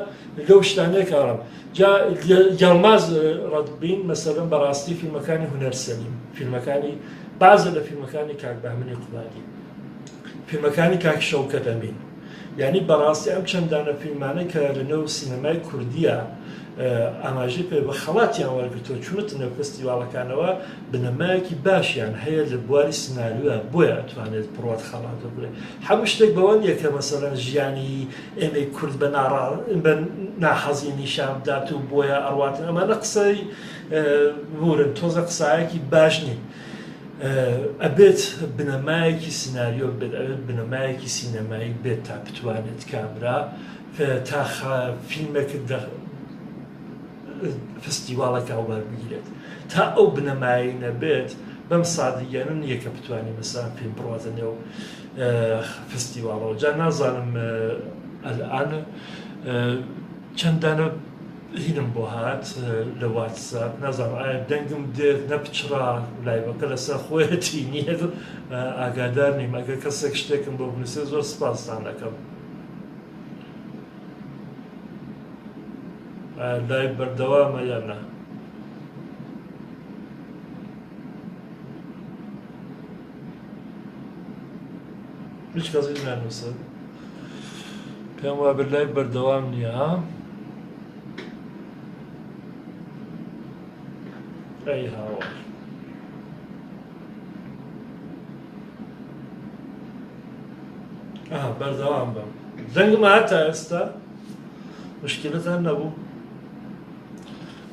لەو شتانەیە کاڕم یڵماز ڕەتبین مەسەلەن بەڕاستی فیلمەکانی هونەرسەنیم فیلمەکانی بازە لە فیلمەکانی کاک بەهمنی قوڵادی فیلمەکانی کاک شەوکەت ئەمین یعنی بەڕاستی ئەم چەندانە فیلمانە کە لەنێو سینەمای کوردیە ئاماژەی پێ بە خەڵاتیان وەرگرتووە چونەتە نێو فستیڤاڵەکانەوە بنەمایەکی باشیان هەیە لە بواری سناریوە بۆیە ئەتوانێت پڕوات خەڵاتە بڵێ هەموو شتێک بەوە نیە کە مەسەلەن ژیانی ئێمەی کورد بە ناحەزی نیشان بدات و بۆیە ئەڕواتن ئەمانە قسەی ورن تۆزە قسایەکی باش نین ئەبێت بنەمایەکی سناریۆ بێت ئەبێت بنەمایەکی سینەمایی بێت تا بتوانێت کامرا تا فیلمێکت فستیڤاڵێکە وەربگیرێت تا ئەو بنەمایی نەبێت بەم سادیگەنن یەکە بتوانانی مەسان فیلم بڕاتە نێو فستیڤاڵەوە جا نازانم ئەلئان چەندانە هینم بۆ هات لە واتساپ نازانم ئایا دەنگم دێت نەپچڕا لایڤەکە لەسەر خۆیەتی نییە ئاگادار نیم ئەگەر کەسێک شتێکم بۆ بنووسێ زۆر سپاستان دەکەم لای بەردەوامە یان نا هیچ کەسی نانووسە پێم وا بر لای بەردەوام نییە ئەی هاوار بەردەوام بم دەنگم هاتە ئێستا مشکلتان نەبوو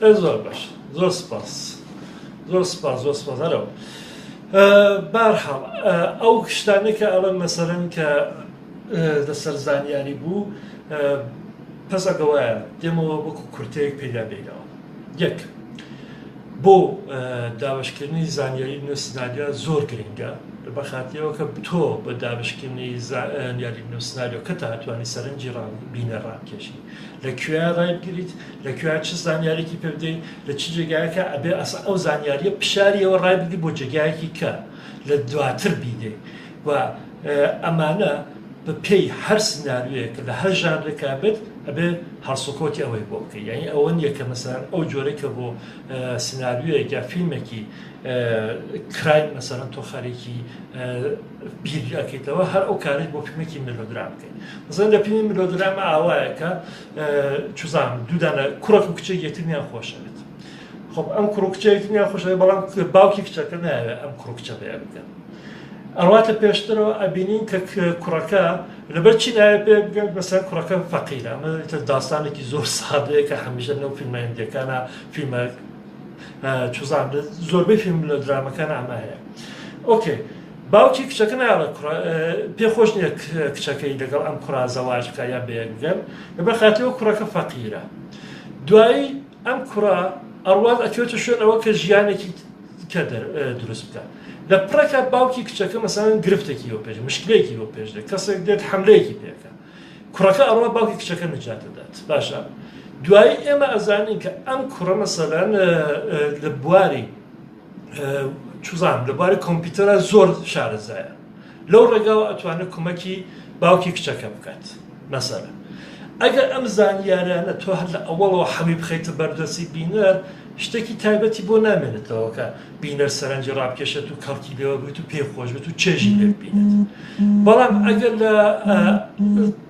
زۆر باش زۆر سپاس زۆر سپاس زۆر سپاس هەرەوە بەرحاڵ ئەو شتانەی کە ئەڵەن مەسەلەن کە لەسەر زانیاری بوو پەس ئەگەوایە دێمەوە وەکو کورتەیەک پەیدا بێنەوە یەک بۆ دابشکردنی زانیاری نووسناریە زۆر گرنگە بەخاتیەوە کە تۆ بە دابشکردنی زانیاری نووسناریۆ کە تاتوانی سەرنجی بینە ڕامکێشی لەکوێ ڕایبگریت لەکوێ چ زانیارێکی پێ بدەیت لە چ جێگایەکە ئەبێ ئەو زانیاریە پشاریەوە ڕایبگری بۆ جێگایەکی کە لە دواتر بیدێ و ئەمانە بە پێی هەر سناریوەیە کە لە هەر ژانرێکا بێت ئەبێ هەڵسوکۆتی ئەوەی بۆ بکەیت یعنی ئەوە نییە کە مەسەڵەن ئەو جۆرەی کە بۆ سناریوەیەک یا فیلمێکی کرایم مەسەڵەن تۆ خەرێکی بیر ئەکەیتەوە هەر ئەو کارێک بۆ فیلمێکی ملۆدرام بکەیت مەسەڵەن لە فیلمی ملۆدرامە ئاوایە کە چوزان دوودانە کوڕێک و کچێک یەکتریان خۆشەوێت خۆ ئەم کوڕ و کچە یەکتریان خۆشەوێت بەڵام باوکی کچەکە نایەوێت ئەم کوڕ و کچە بەیە بکەن ئەڕواتە پێشترەوە ئەبینین کە کوڕەکە لەبەر چی نایە پێ بگەن مەسەڵەن کوڕەکە فەقیرە ئەمە داستانێکی زۆر سادەیە کە هەمیشە لەو فیلمە هێندیەکانە فیلمە چوزان زۆربەی فیلم لە درامەکان ئەمە هەیە ئۆکێ باوکی کچەکە ناڵە پێخۆش نییە کچەکەی لەگەڵ ئەم کوڕا زەواج بکە یا بەیەک بگەن لەبەر خاتیەوە کوڕەکە فەقیرە دوایی ئەم کوڕا ئەڕوات ئەکەوێتە شوێنەوە کە ژیانێکی کە دروست بکە لە پڕەکە باوکی کچەکە مەسەڵەن گرفتێکی بۆ پێش مشکلەیەکی بۆ پێش دێت کەسێک دێت حملەیەکی پێکە کوڕەکە ئەڕوا باوکی کچەکە نجات دەدات باشە دوایی ئێمە ئەزانین کە ئەم کوڕە مەسەڵەن لە بواری چوزان لە بواری کۆمپیوتەرە زۆر شارەزایە لەو ڕێگاوە ئەتوانێت کۆمەکی باوکی کچەکە بکات مەسەڵەن ئەگەر ئەم زانیارانە تۆ هەر لە ئەوڵەوە هەمی بخەیتە بەردەستی بینەر شتێکی تایبەتی بۆ نامێنێتەوە کە بینەر سەرنجی ڕابکێشێت و کەڵکی لێوە بێت و پێخۆش بێت و چێژی لێ بینێت بەڵام ئەگەر لە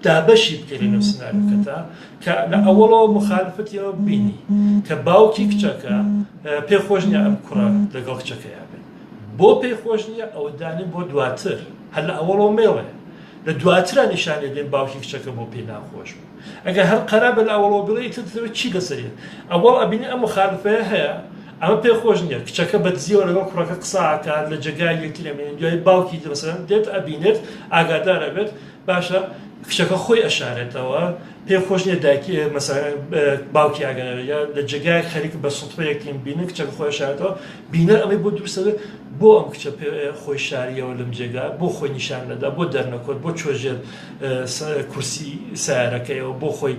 دابەشی بکەین و سناریۆکەتە کە لە ئەوڵەوە مخالفەتیەوە بینی کە باوکی کچەکە پێخۆش نییە ئەم کوڕە لەگەڵ کچەکەیان بێت بۆ پێخۆش نییە ئەوە دانین بۆ دواتر هەر لە ئەوڵەوە مێڵێ لە دواترە نیشانێ دێن باوکی کچەکە بۆ پێی ناخۆش بوو ئەگەر هەر قەرا بە لە ئەوڵەوە بڵێ ترەوە چی لەسەرێت ئەوڵ ئەبینی ئەم مخالفەیە هەیە ئەمە پێخۆش نییە کچەکە بەدزیەوە لەگەڵ کوڕەکە قساکات لە جێگای یەکتر ئەمێنێت دوای باوکی مەسەڵەن دێت ئەبینێت ئاگادارە بێت باشە کچەکە خۆی ئەشارێتەوە پێخۆش نییە دایکی مەسەڵەن باوکی ئاگادارە لە جێگای خەریک بە سوتفە یەکترین بینن کچەکە خۆی ئەشارێتەوە بینەر ئەمەی بۆ دروستە بۆ ئەم کچە خۆی شاریەوە لەم جێگا بۆ خۆی نیشان نەدا بۆ دەرنەکۆت بۆ چۆژێر کورسی سیارەکەیەوە بۆ خۆی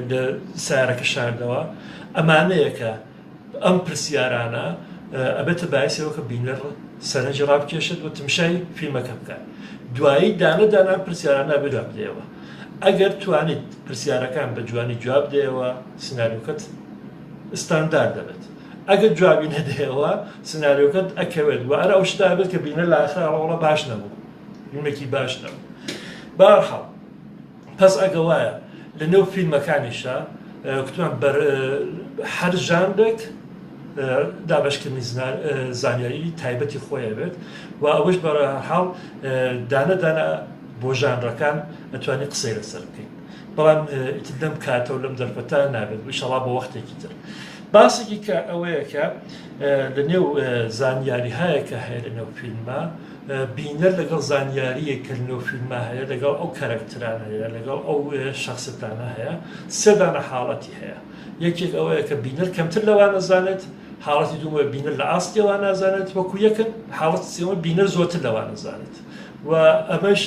لە سیارەکە شاردەوە ئەمانەیە کە ئەم پرسیارانە ئەبێتە باعثەوە کە بینەر سەرنجی ڕابکێشێت و تمشای فیلمەکە بکات دوایی دانە دانا پرسیارانە ئەبێ جواب بدەیەوە ئەگەر توانیت پرسیارەکان بە جوانی جواب بدەیەوە سناریۆکەت ستاندار دەبێت ئەگەر جوابی نەدەیەوە سناریۆکەت ئەکەوێت و ئەرە ئەو شتا بێت کە بینە لە ئاخر ئەوڵە باش نەبوو فیلمێکی باش نەبوو بەهەرحاڵ پس ئەگە وایە لە نێو فیلمەکانیشە کتوان هەر ژانرێک دابشکردنی زانیاری تایبەتی خۆیە بێت و ئەوەش بەهەرحاڵ دانە دانە بۆ ژانرەکان ئەتوانێت قسەی لەسەر بکەین بەڵام ئیتر لەم کاتە و لەم دەرفەتە نابێت ئینشەڵا بۆ وەختێکی تر باسێکی کە ئەوەیە کە لە نێو زانیاری هەیە کە هەیە لە نێو فیلمە بینەر لەگەڵ زانیاریە کە لە نێو فیلمە هەیە لەگەڵ ئەو کەرەکتران هەیە لەگەڵ ئەو شخصەتانە هەیە سێدانە حاڵەتی هەیە یەکێک ئەوەیە کە بینەر کەمتر لەوان نەزانێت حاڵەتی دووەمە بینەر لە ئاستیەوە نازانێت وەکو یەکن حاڵەتی سێوەمە بینەر زۆرتر لەوان نەزانێت و ئەمەش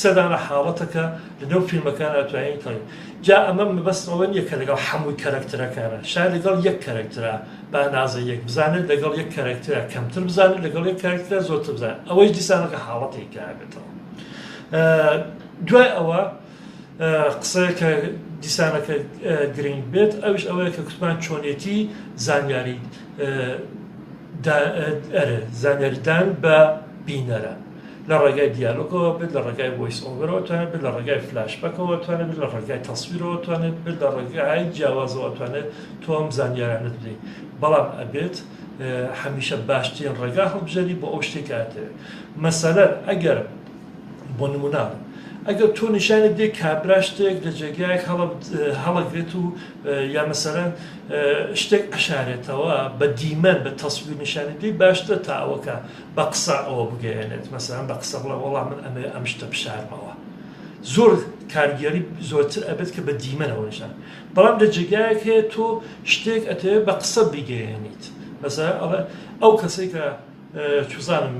سێدانە حاڵەتەکە لە نێو فیلمەکان ئەتوانین کەڵین جا ئەمە مەبەستەوە نییە کە لەگەڵ هەمووی کەرەکتەرەکانە شاید لەگەڵ یەک کەرەکترە با نازە یەک بزانێت لەگەڵ یەک کەرەکترە کەمتر بزانێت لەگەڵ یەک کەرەکترە زۆرتر بزانێت ئەوەی دیسانەکە حاڵەتێکە بێتەوە دوای ئەوە قسەیەکە دیسانەکە گرنگ بێت ئەوش ئەوەیە کە کوتمان چۆنیەتی زانیاریدان بە بینەرە لە ڕێگای دیالۆگەوە بێت لە ڕێگای ڤۆیس ئۆڤەرەوە توانێت بێت لە ڕێگای فلاشبەکەوە توانێت بێت لە ڕێگای تەسویرەوە توانێت بێت لە ڕێگای جیاوازەوە توانێت تۆم زانیارانت بدەیت بەڵام ئەبێت هەمیشە باشترین ڕێگا هەڵبژێری بۆ ئەو شتێک هاتێت مەسەلەن ئەگەر بۆ نمونە ئەگەر تۆ نیشانت دێ کابرا شتێک لە جێگایەک هەڵەگرێت و یا مەسەلەن شتێک ئەشارێتەوە بە دیمەن بە تەسویر نیشانی دێ باشتر تا ئەوەکە بە قسە ئەوە بگەێنێت مەسەلەن بە قسە بڵێ وەڵام من ئەم شتە بشارمەوە زۆر کارگەری زۆرتر ئەبێت کە بە دیمەنەوە نیشان بەڵام لە جێگایەک هەیە تۆ شتێک ئەتەوێت بە قسە بگەێنیت مثلا ئەو کەسەی کە چوزانم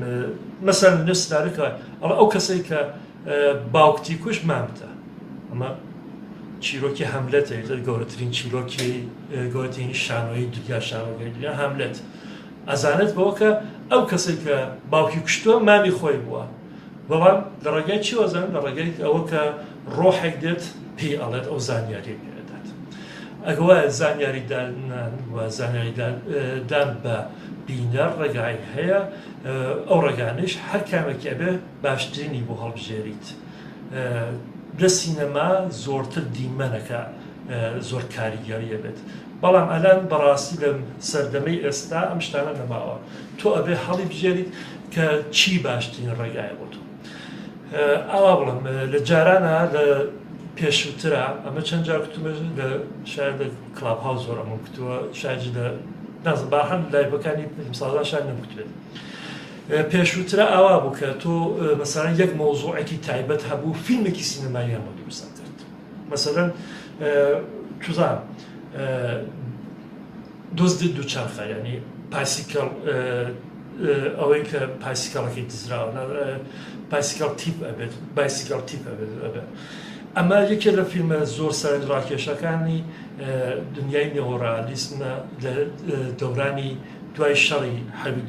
مەسەن نوێسنارەکە ئەو کەسەی کە باوکتی کوش مامتە ئەمە چیرۆکی هەملەتە گەورەترین چیرۆکی گەورەترین شانۆی دنیا شانۆگەی دنیا هەملەت ئەزانێت بەوە کە ئەو کەسێک کە باوکی کوشتووە مامی خۆی بووە بەڵام لە ڕێگای چی وەزان لە ڕێگای ئەوە کە ڕۆحێک دێت پێی ئەڵێت ئەو زانیاری پێدات ئەگەوە زانیاریدان و زانیاریدان بە بینەر ڕێگای هەیە ئەو ڕێگانش هەر کامێکی ئەبێ باشترینی بۆ هەڵبژێریت لە سینەما زۆرتر دیمەنەکە زۆر کاریگەریە بێت بەڵام ئەلان بەڕاستی لە سەردەمەی ئێستا ئەم شتانە نەماوە تۆ ئەبێ هەڵی بژێریت کە چی باشترین ڕێگایە بۆ تۆ ئاوا بڵم لە جارانە لە پێشووترە ئەمە چەند جار کتومە لە شاید لە کڵاب هاوس زۆر ئەمە کتووە شایدی لە نازم باهەن لایڤەکانی سازان شاید نەمکتوێت پێشووترە ئاوا بوو کە تۆ مەسەڵەن یەک مۆزوعێکی تایبەت هەبوو فیلمێکی سینەمایی ئەمە دروستە کرد مەسەڵەن چوزان دۆزدی دووچەرخە یعنی پایسیکەڵ ئەوەی کە پایسیکەڵەکەی دزراوە پایسیکەڵ تیپ ئەبێت بایسیکەڵ تیپ ئەبێت ئەمە یەکێک لە فیلمە زۆر سەرنجڕاکێشەکانی دنیای نێۆڕالیسمە لە دەورانی دوای شەڕی حەربی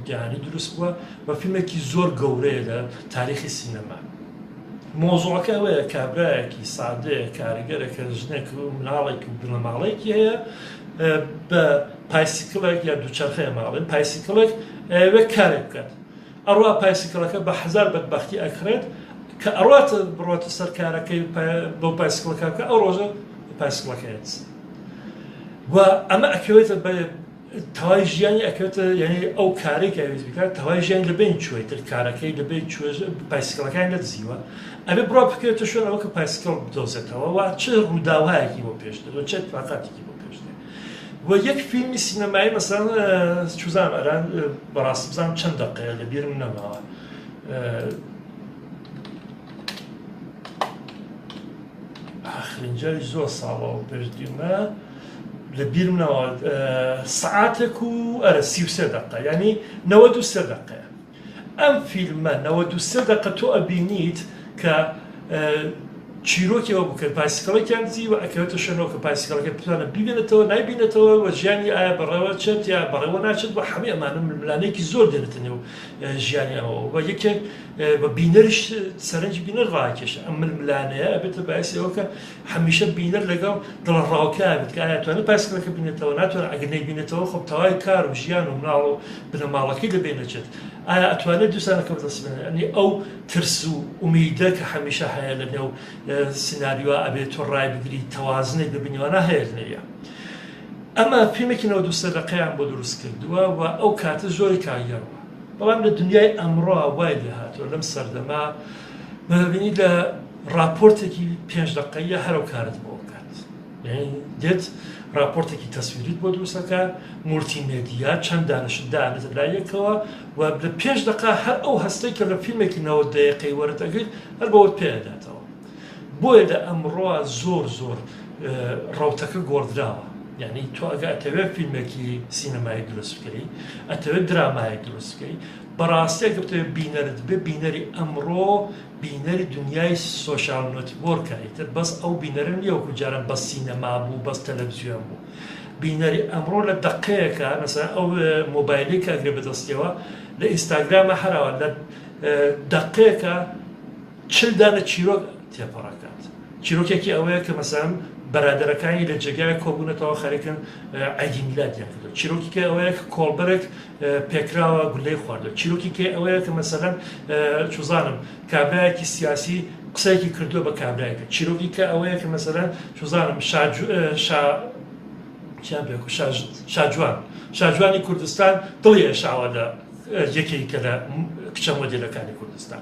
جیهانی دروست بووە بە فیلمێکی زۆر گەورەیە لە تاریخی سینەما مۆزوعەکە ئەوەیە کابرایەکی سادەیە کاریگەرێکە ژنێک و مناڵێک و بنەماڵێکی هەیە بە پایسیکڵێک یا دووچەرخەیە ماڵێن پایسیکڵێک ئەوێ کارێک بکات ئەڕوا پایسیکڵەکە بە حەزار بەدبەختی ئەکرێت کە ئەڕاتە بڕاتە سەر کارەکەی بۆ پایسیکڵەکە بکە ئەو ڕۆژە پایسیکڵەکەیت و ئەمە ئەکەوێتە بە تەواوی ژیانی ئەکەوێتە یعنی ئەو کارێک ئەوێت بکات تەواوی ژیان لەبین چوێتر کارەکەی لەبێ پایسیکڵەکانی نەدزیوە ئەبێ بڕا بکەوێتە شوێن ئەوە کە پایسیکڵ بدۆزێتەوە و چ ڕووداوایەکی بۆ پێشترەوە چ اتفاقاتێکی بۆ پێشتر و یەک فیلمی سینەمایی مەسەڵەن چوزان ئەران بەڕاستی بزانم چەند دەقەیە لە بیرم نەماوە ئاخرینجاری زۆر ساڵەوە پێشدیمە لە بیرم نەوە سەعاتێک و ئەرە 33 دقە ینی 93 دقەیە ئەم فیلمە 93 دقە تۆ ئەبینیت کە چیرۆکیەوە بکرد پایسیکڵێکیان دزی و ئەکەوێتە شوێنەوە کە پایسیکڵەکە بتوانە ببێنێتەوە نایبینێتەوە و ژیانی ئایا بەڕێوە چێت یا بەڕێوە ناچێت بە هەمووی ئەمانە ململانەیەکی زۆر دێنێتە نێو ژیانی ئەوە و یەکێک بە بینەریش سەرنجی بینەر ڕاکێشە ئەم ململانەیە ئەبێتە باعسی ئەوە کە هەمیشە بینەر لەگەڵ دڵڕاوکە بێت کە ئایا توانێت پایسیکڵەکە بینێتەوە ناتوانێت ئەگەر نەیبینێتەوە خۆ تەواوی کار و ژیان و مناڵ و بنەماڵەکەی لەبێ نەچێت ئایا ئەتوانێت دووسانەکە بەدەست بێنێت ئەنی ئەو ترس و ئومیدە کە هەمیشە هەیە لە نێو سیناریوە ئەبێت تۆ ڕای بگری تەوازنێک ببینیوانە هەیە لێیە ئەمە فیلمێکی 93 دقەیان بۆ دروست کردووە و ئەو کاتە زۆری کاریگەرەوە بەڵام لە دنیای ئەمڕۆ وای لێ هاتووە لەم سەردەما ببینی لە راپۆرتێکی 5 دقەیە هەرو کارت بۆ بکات دێت راپۆرتێکی تەسویریت بۆ دروستەکە مولتیمێدیا چەند دانشت دانێت لایەکەوە و لە 5 دقە هەر ئەو هەستەی کە لە فیلمێکی 90 دقیقەی وەرەدەگرێت هەر بەوە پێداتەوە بۆیە لە ئەمڕۆ زۆر ڕەوتەکە گۆڕدراوە یعنی تۆ ئەگە ئەتەوێت فیلمێکی سینەمایی دروست بکەی ئەتەوێت درامایەک دروست بکەی بەڕاستی ئەگە بتەوێت بینەرت بێ بینەری ئەمڕۆ بینەری دنیای سۆشیال نێتوۆرکایتر بەس ئەو بینەرە نیە وەکو جاران بەس سینەما بوو بەس تەلەڤیزیۆن بوو بینەری ئەمڕۆ لە دقەیەکە مەسەڵەن ئەو مۆبایلەی کە ئەگرێ بەدەستیەوە لە ئینستاگرامە هەراوە لە دقەیەکە 40 دانە چیرۆک تێپەڕەکات چیرۆکێکی ئەوەیە کە مەسەڵەن بەرادەرەکانی لە جێگای کۆبوونەتەوە خەریکن ئەیدی میلادیان کردو چیرۆکیکە ئەوەیە کە کۆڵبەرێک پێکراوە گولەی خواردو چیرۆکیکە ئەوەیە کە مەسەڵەن چوزانم کابرایەکی سیاسی قسەیەکی کردووە بە کابرایەکە چیرۆکیکە ئەوەیە کە مەسەڵەن چوزانم شاجوانی کوردستان دڵی ئێشاوە لە یەکێکە لە کچە مۆدێلەکانی کوردستان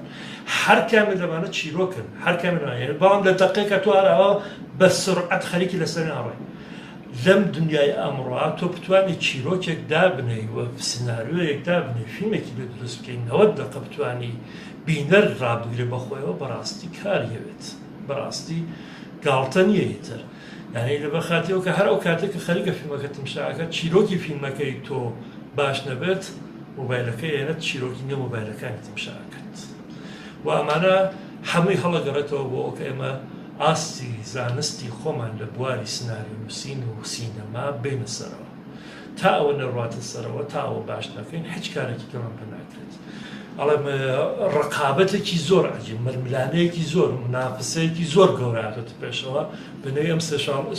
هەر کامل لەمانە چیرۆکن هەر کامل بەڵام لە دقەیەکە تۆ هەراوە بە سرعەت خەریکی لەسەر ناڕێ لەم دنیای ئەمڕۆ تۆ بتوانێت چیرۆکێک دابنێ و سناریۆیەک دابنێ فیلمێکی بێ دروست بکەین 90 دقە بتوانی بینەر ڕابگرێ بەخۆیەوە بەڕاستی کاریەوێت بەڕاستی گاڵتە نییە هیتر یعنی لە بەخاتیەوە کە هەر ئەو کاتێک کە خەریکە فیلمەکە تمشاکە چیرۆکی فیلمەکەی تۆ باش نەبێت مۆبایلەکە هێنێت چیرۆکی نێ مۆبایلەکانی تەماشاکات و ئەمانە هەمووی هەڵەگەڕێتەوە بۆ ئەوکە ئێمە ئاستی زانستی خۆمان لە بواری سناریۆ نووسین و سینەما بینە سەرەوە تا ئەوە نەڕاتە سەرەوە تا ئەوە باش نەکەین هیچ کارێکی کەمان پێ ناکرێت ئەڵێم ڕقابەتێکی زۆر عەجیب مەرملانەیەکی زۆر منافسەیەکی زۆر گەورەهاتێتە پێشەوە بنەوەی ئەم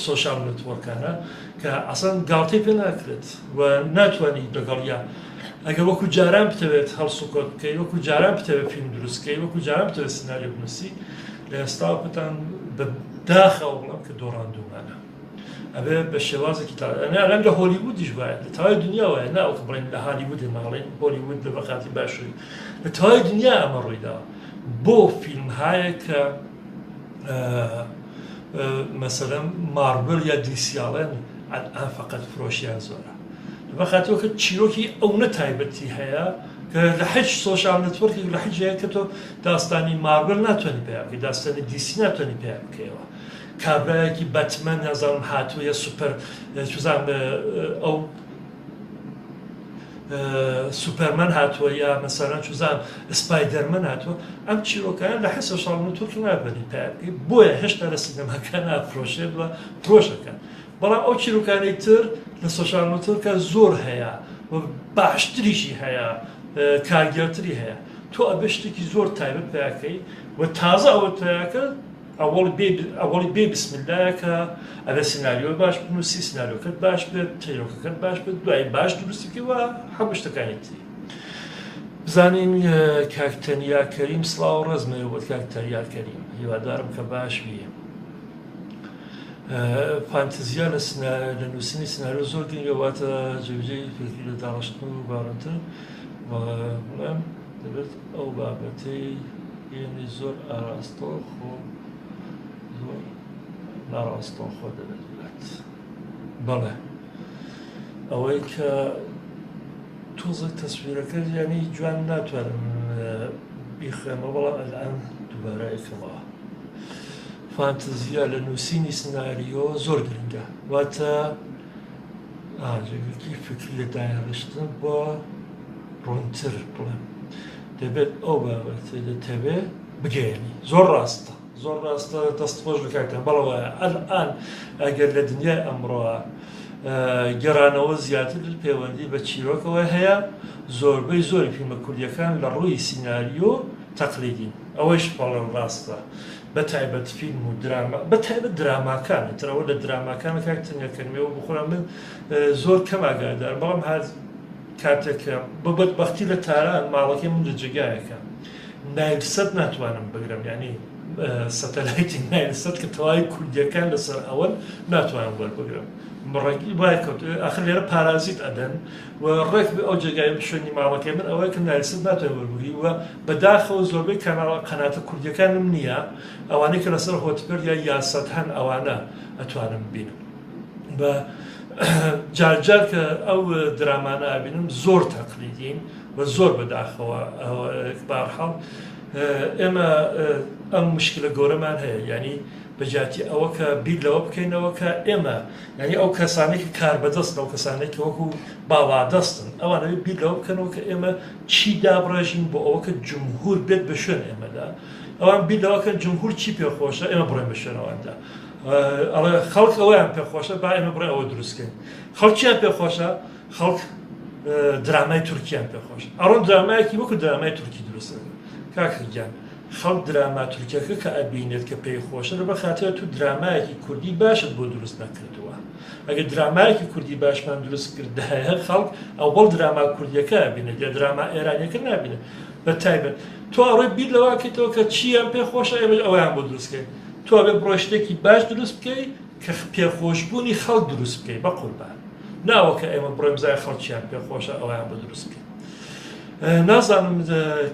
سۆشیال نێتوۆرکانە کە ئەسڵەن گاڵتەی پێ ناکرێت و ناتوانانی لەگەڵیا ئەگەر وەکو جاران بتەوێت هەڵسوکۆت بکەیت وەکو جاران بتەوێت فیلم دروستکەی وەکو جاران بتەوێت سناریۆ بنووسی لە ئێستا پتان بەداخەوە بڵام کە دۆڕاندومانە ئەبێ بە شێوازێکی ئەلەن لە هۆلیوودیش وایە لە تەواوی دنیا وایە ناوەکە بڵێن لە هالیوود ماڵێن هۆلیوود لە بەخاتی باشووری لە تەواوی دنیا ئەمە ڕوویداوە بۆ فیلمهایە کە مەسەلەن مارڤل یا دیسیاڵێن ئەلئان فەقەت فرۆشیان زۆرە بەخاتەوە کە چیرۆکی ئەوە تایبەتی هەیە کە لە هیچ سۆشیال نێتوۆرکێک لە هیچ جایەک کە تۆ داستانی مارڤل ناتوانانی پێ بکەی داستانی دیسی ناتوانانی پێ بکەیەوە کابراایەکی بەتمەن نازانم هاتووە یە سوپەر چزان ئەو سوپەرمەن هاتووە یا مەسەلەن چزان سپایدەرمەن هاتووە ئەم چیرۆکانە لە هیچ سۆشیال نێتوۆرک نابێنی پێ بکەی بۆیە هێشتا لە سینەماکان نافرۆشێت وە فرۆشەکەن بەڵام ئەو چیرۆکانەی تر لە سۆشیال نێتوۆرکە زۆر هەیە و باشتریشی هەیە کارگەرتری هەیە تۆ ئەبێ شتێکی زۆر تایبەت پێیاکەی و تازە ئەوە پێیاکە ئەوڵی بێ بسمیللایە کە ئەبێ سناریۆ باش بنووسی سناریۆکەت باش بێت تەیرۆکەکەت باش بێت دوای باش دروستی وە هەموو شتەکانیتی بزانین کاکتەنیا کەریم سڵاو و ڕزمێ بۆ کاکتەنیا کەریم هیوادارم کە باش بیە فانتزیا لە نووسینی سناریۆ زۆر گرنگە واتە جێبەجێی فکری لە داڕشتن و باڕەتر بڵێم دەبێت ئەو بابەتەی یعنی زۆر ئاراستەخۆ زۆر ناڕاستەخۆ دەبێت بێت بەڵێ ئەوەی کە تۆزێک تەسویرەکە یعنی جوان ناتوانم بیخێمە بەڵام ئەلان دووبارە یەکەمەوە فانتزیا لە نووسینی سناریۆ زۆر گرنگە واتە جێگەکی فکری لە داهێڵشتن بۆ ڕوونتر بڵێم دەبێت ئەو بابەتە دەتەوێ بگەێنی زۆر ڕاستە دەست خۆش بکاتن بەڵەوە ئەلئان ئەگەر لە دنیای ئەمڕۆوە گەڕانەوە زیاتر پەیوەندی بە چیرۆکەوە هەیە زۆربەی زۆری فیلمە کوردیەکان لە ڕووی سیناریۆ تەقلیدین ئەوەش بەڵێن ڕاستە بەتایبەت فیلم و دراما بەتایبەت دراماکان ترەوە لە دراماکانە کاکتەنیەکەنمەوە بخۆرە من زۆر کەم ئاگادار بەڵام هەر کاتێکە بەبەدبەختی لە تاران ماڵەکەی من لە جێگایەکە نایلسەد ناتوانم بگرم یعنی سەتەلایتی نایلسەد کە تەواوی کوردیەکان لەسەر ئەوەن ناتوانم وەربگرم ڕێگی وای کەوت ئاخر لێرە پارازیت ئەدەن و ڕێک ئەو جێگای شوێنی ماڵەکەی من ئەوەیە کە نایلسەد ناتوانێت وەربگری وە بەداخەوە زۆربەی قەناتە کوردیەکانم نییە ئەوانەی کە لەسەر هۆتپەر یا یاسەد هەن ئەوانە ئەتوانم ببینم بە جارجار کە ئەو درامانە ئابینم زۆر تەقلیدین و زۆر بەداخەوە بارحاڵ ئێمە ئەم مشکلە گەورەمان هەیە ینی بەجاتی ئەوە کە بیر لەوە بکەینەوە کە ئێمە ینی ئەو کەسانێکی کار بەدەستن ئەو کەسانێکی وەکو باوادەستن ئەوانەوێت بیر لەوە بکەنەوە کە ئێمە چی دابڕێژین بۆ ئەوە کە جمهور بێت بە شوێن ئێمەدا ئەوان بیر لەوەکە جمهور چی پێخۆشە ئێمە بڕێن بە شوێنەوەدا خەڵک ئەوەیان پێخۆشە با ئێمە بڕێ ئەوە دروستکەین خەڵکیان پێخۆشە خەڵک درامای تورکیان پێخۆش ئەڕۆن درامایەکی وەکو درامای تورکی دروستە کاکرگیان خەڵک دراما تورکیەکە کە ئەبینێت کە پێی خۆشە لە بەخاتەوە تو درامایەکی کوردی باشت بۆ دروست نەکردووە ئەگەر درامایەکی کوردی باشمان دروست کردایە خەڵک ئەوەڵ دراما کوردیەکە ئەبینێت یا دراما ئێرانیەکە نابینێت بە تایبەت تۆ ئەڕۆی بیر لەواکەیتەوە کە چیان پێ خۆشە ئێمە ئەویان بۆ دروستکەین تۆ ئەبێ بڕۆ شتێکی باش دروست بکەی کە پێخۆشبوونی خەڵک دروست بکەی بە قوربان ناوەکە ئێمە بڕێم زای خەڵکیان پێخۆشە ئەویان بۆ دروست بکەین نازانم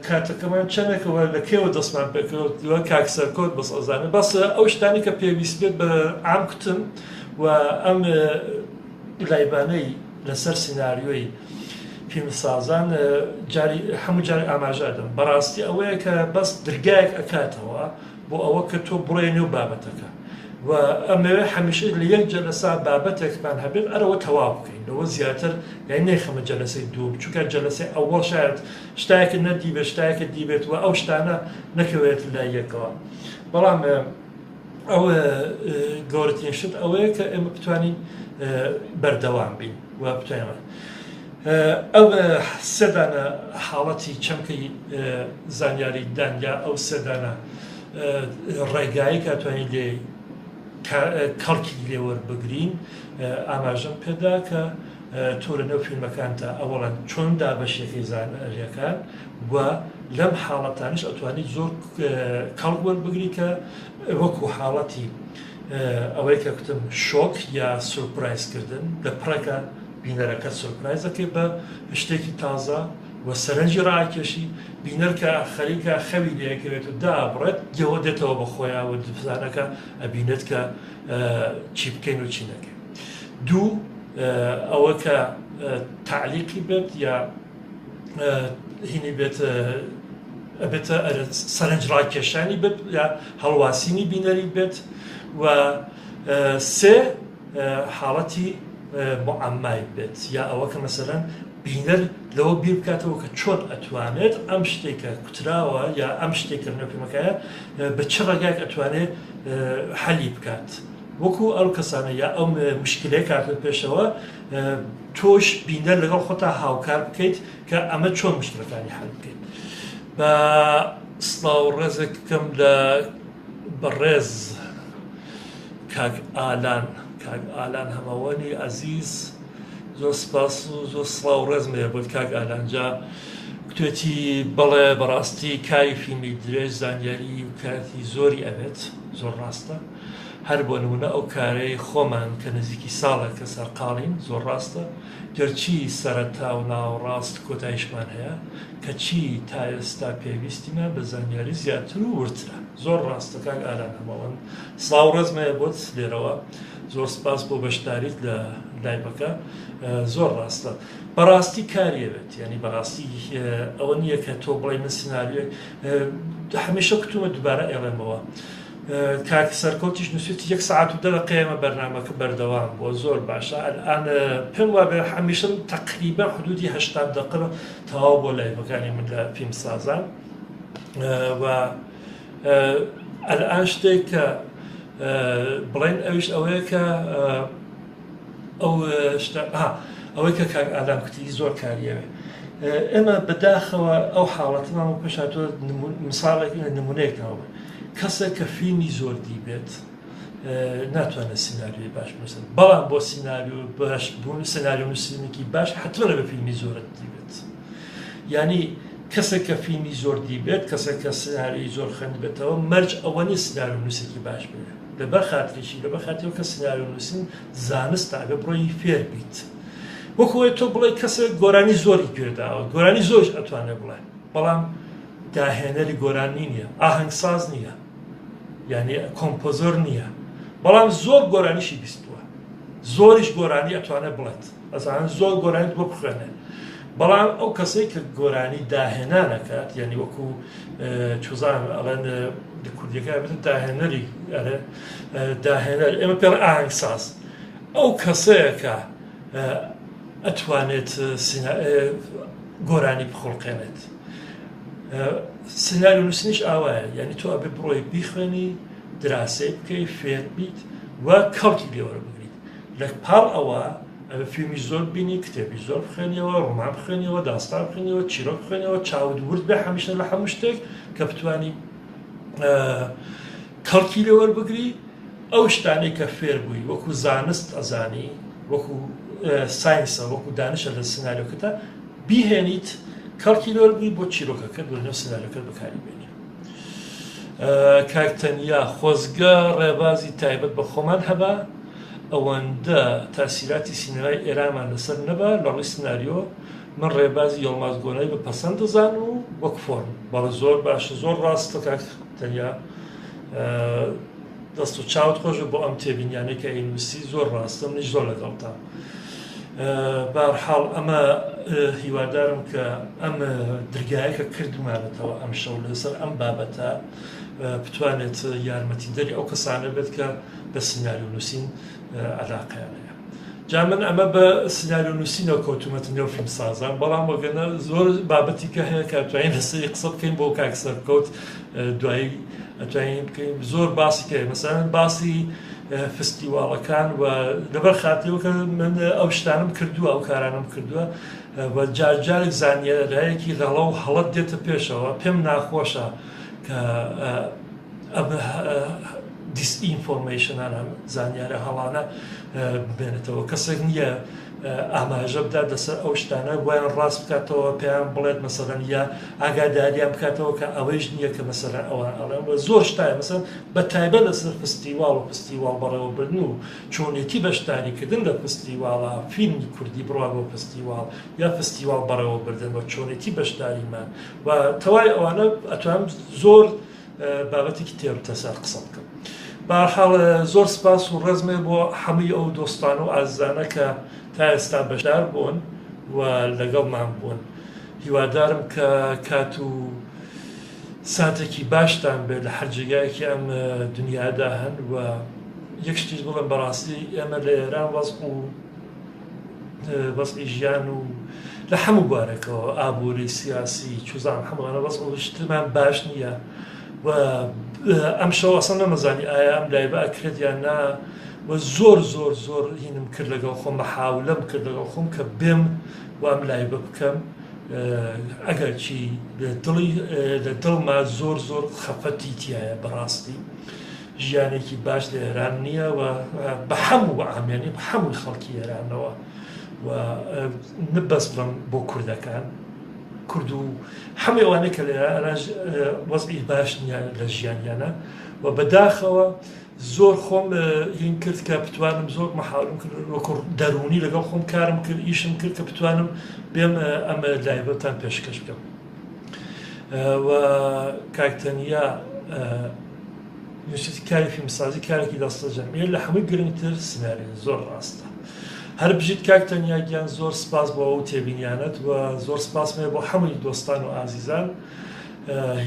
کاتەکەمان چەندێکەوە لە کێوە دەستمان پێکەوە کاکسەرکۆت بەس ئەزانێت بەس ئەو شتانی کە پێویست بێت بە ئام کوتم و ئەم لایبانەی لەسەر سیناریۆی فیلمسازان هەموو جاری ئاماژادەم بەڕاستی ئەوەیە کە بەس درگایەک ئەکاتەوە بۆ ئەوە کە تۆ بڕێنێ و بابەتەکە و و ئەمەوێ هەمیشە لە یەک جەلسە بابەتێکمان هەبێت ئەرەوە تەواو بکەین لەوە زیاتر یعنی نەیخەمە جەلسەی دوو چونکە جەلسەی ئەوەڵ شاید شتایەکە نەدیبێت شتایەکە دیبێت و ئەو شتانە نەکەوێت لای یەکەوە بەڵام ئەو گەورەترین شت ئەوەیە کە ئێمە بتوانین بەردەوام بین و بتوانین ئەو سێدانە حاڵەتی چەمکەی زانیاری دانیا ئەو سێدانە ڕێگایی کاتوانین لێ کەڵکی لێوەربگرین ئاماژەم پێدا کە تۆرە نەو فیلمەکانتە ئەوەڵەن چۆن دابەشێکی زانیاریەکان و لەم حاڵەتانش ئەتوانیت زۆر کەڵک وەربگری کە وەکو حاڵەتی ئەوەی کە کوتم شۆک یا سورپرایزکردن لە پڕێکە بینەرەکە سورپرایزەکەی بە شتێکی تازە و سەرنجی ڕاکێشی بینەر کە خەریکە خەوی لەیەکەوێت و دابڕێت گەوە دێتەوە بەخۆیان و دفزانەکە ئەبینێت کە چی بکەین و چی نەکەین دوو ئەوە کە تعلیقی بێت یا هینی بێت ئەبێتە سەرنج ڕاکێشانی بێت یا هەڵواسینی بینەری بێت و سێ حاڵەتی معەمای بێت یا ئەوە کە مەسەلەن بینەر لەوە بیر بکاتەوە کە چۆن ئەتوانێت ئەم شتێکە کوتراوە یا ئەم شتێکە نەفیلمەکەیە بە چ ڕێگایەک ئەتوانێت حەلی بکات وەکو ئەو کەسانە یا ئەو مشکلەیە کاتت پێشەوە تۆش بینەر لەگەڵ خۆتا هاوکار بکەیت کە ئەمە چۆن مشکلەکانی حەل بکەیت بە سڵاو ڕێزێکم لە بەڕێز کاک ئالان هەمەوەنی عەزیز زۆر سپاس و زۆر سڵاو ڕێزمێ بۆت کاک ئالانجا کتێتی بەڵێ بەڕاستی کاری فیلمی درێژ زانیاری و کاتی زۆری ئەوێت زۆر ڕاستە هەر بۆ نمونە ئەو کارەی خۆمان کە نزیکی ساڵە کە سەرقاڵین زۆر ڕاستە گەرچی سەرەتا و ناوەڕاست کۆتاییشمان هەیە کە چی تا ئێستا پێویستیمان بە زانیاری زیاتر و ورترە زۆر ڕاستە کاک ئالان هەمەوەن سڵاو ڕێزمەیە بۆت لێرەوە زۆر سپاس بۆ بەشداریت لە لایبەکە زۆر ڕاستە بەڕاستی کاریەوێت ینی بەڕاستی ئەوە نییە کە تۆ بڵێ من سناریۆ هەمیشە کتومە دووبارە ئێڵێمەوە کاک سەرکەوتیش نووسێتی 1 ساعت و 10 دقیقە بەرنامەکە بەردەوام بۆ زۆر باشە ئەلان پێم وابێ هەمیشە تقریبا حدودی 80 دقیقە تەواو بۆ لایڤەکانی من لە فیلمسازان و ئەلان شتێک کە بڵێن ئەویش ئەوەیە کە ئەوەی کە کاک ئالان کوتی زۆر کاریەوێ ئێمە بەداخەوە ئەو حاڵەتمان و پێشاتۆ مساڵێکی نمونەیەکەوە کەسێک کە فیلمی زۆر دیبێت ناتوانێت سیناریۆی باش بنووسێت بەڵام بۆ سیناریۆ باش بوون سیناریۆ نووسینێکی باش حتمەە بە فیلمی زۆرت دیبێت یعنی کەسێک کە فیلمی زۆر دیبێت کەسێک کە سیناریۆی زۆر خوێندبێتەوە مەرج ئەوە نیست سیناریۆ نووسێکی باش بێت لەبەر خاتریشی لەبەر خاتریەوە کە سیناریۆ نووسین زانستە ئەگە بڕۆی فێر بیت وەکوەوەی تۆ بڵێ کەسێک گۆرانی زۆری گوێداوە گۆرانی زۆرش ئەتوانێت بڵێ بەڵام داهێنەری گۆرانی نییە ئاهەنگساز نییە یعنی کۆمپۆزۆر نییە بەڵام زۆر گۆرانیشی بیستووە زۆریش گۆرانی ئەتوانێت بڵێت ئەزانن زۆر گۆرانیت بۆ بخوێنێ بەڵام ئەو کەسەی کە گۆرانی داهێنانەکات یعنی وەکو چوزان ئەڵێن کوردیەکە بێت داهێنەری داهێنەر ئێمە پێڵ ئاهەنگساز ئەو کەسەیە کە ئەتوانێت گۆرانی بخۆڵقێنێت سیناریۆ نووسینیش ئاوایە یعنی تۆ ئەبێ بڕۆی بیخوێنی دراسی بکەی فێر بیت و کەڵکی لێوەربگریت لە پاڵ ئەوە ئەبێ فیلمی زۆر بینی کتێبی زۆر بخوێنیەوە ڕۆمان بخوێنیەوە داستان بخوێنیەوە چیرۆک بخوێنیەوە چاود ورد بێ هەمیشە لە هەموو شتێک کە بتوانی کەڵکی لێوەربگری ئەو شتانەی کە فێر بووی وەکو زانست ئەزانی وەکو ساینسە وەکو دانشە لە سناریۆکەتە بیهێنیت کەڵکی لێوەربگری بۆ چیرۆکەکە بۆ نێو سناریۆکەت بەکاری بێنی کاکتەنیا خۆزگە ڕێبازی تایبەت بە خۆمان هەبا ئەوەندە تاسیراتی سینەمای ئێرانمان لەسەر نەبا لەڕووی سناریۆ من ڕێبازی یۆڵمازگۆنەی بە پەسەند دەزان و وەک فۆرم بەڵە زۆر باشە زۆر ڕاستە کاکتەنیا دەست و چاوت خۆش بۆ ئەم تێبینیانەی کە ئینویستی زۆر ڕاستە منیش زۆر لەگەڵتا بەهەرحاڵ ئەمە هیوادارم کە ئەم دەرگایە کە کردمانێتەوە ئەم شەو لەسەر ئەم بابەتە بتوانێت یارمەتیدەری ئەو کەسانە بێت کە بە سناریۆ نووسین عەلاقەیانەیە. جا من ئەمە بە سناریۆ نووسینەوە کەوتومەتە نێو فیلمسازان، بەڵام وەگەنە زۆر بابەتی کە هەیە کە ئەتوانین لەسەری قسە بکەین بۆ کاک سەرکەوت دوایی ئەتوانین بکەین زۆر باسی کە مەسەڵەن باسی فستیواڵەکان و لەبەر خاتریەوە کە من ئەو شتانم کردووە ئەو کارانم کردووە و جارجارێک زانیارایەکی لەڵەو هەڵەت دێتە پێشەوە پێم ناخۆشە کە دیسئینفۆرمەیشنان زانیارە هەڵانە بێنێتەوە کەسێک نییە ئاماژە بدات لەسەر ئەو شتانە گویان ڕاست بکاتەوە پێیان بڵێت مەسەڵەن یا ئاگاداریان بکاتەوە کە ئەوەیش نییە کە مەسەڵەن ئەوان ئەڵێن زۆر شتایە مەسەڵەن بە تایبەت لەسەر فستیواڵ و فستیواڵ بەڕێوەبردن و چۆنێتی بەشداریکردن لە فستیواڵە فیلمی کوردی بڕوا بۆ فستیواڵ یا فستیواڵ بەڕێوەبردن بە چۆنێتی بەشداریمان و تەوای ئەوانە ئەتوانم زۆر بابەتێکی تێروتە سەر قسە بکەم. بەهەرحاڵ زۆر سپاس و ڕێزمێ بۆ هەمووی ئەو دۆستان و ئازیزانە کە تا ئێستا بەشدار بوون و لەگەڵمان بوون. هیوادارم کە کات و ساتێکی باشتان بێت لە هەر جێگایەکی ئەم دنیادا هەن و یەک شتیش بڵێم بەڕاستی ئێمە لە ئێران وەزعی ژیان و لە هەموو بوارێکەوە ئابووری سیاسی چوزان هەمووانە وەزع شتمان باش نییە و ئەم شەو ئەسڵ نەمەزانی ئایا ئەم لایبە ئەکرێت یان نا و زۆر زۆر زۆر هینم کرد لەگەڵ خۆم محاولەم کرد لەگەڵ خۆم کە بێم و ئەم لایبە بکەم ئەگەر چی لە دڵما زۆر زۆر خەفەتی تایە بەڕاستی ژیانێکی باش لە ئێران نییە و بە هەموو ئامێنی بە هەمووی خەڵکی ئێرانەوە و نبەست بڵم بۆ کوردەکان کورد و هەمووی ئەوانەی کە لە ئێران وەزعی باش نییە لە ژیانیانە و بەداخەوە زۆر خۆم هین کرد کە بتوانم زۆر مەحاولم کرد دەرونی لەگەڵ خۆم کارم کرد ئیشم کرد کە بتوانم بێم ئەمە لایبەتان پێشکەش بکەم و کاکتەنیا نووسێتی کاری فیلمسازی کارێکی دەستە جەمعیە لە هەمووی گرنگتر سناریۆ زۆر ڕاستە. هەر بژیت کاکتەنیا گیان زۆر سپاس بۆ ئەو تێبینیانت و زۆر سپاسمێ بۆ هەمووی دۆستان و ئازیزان.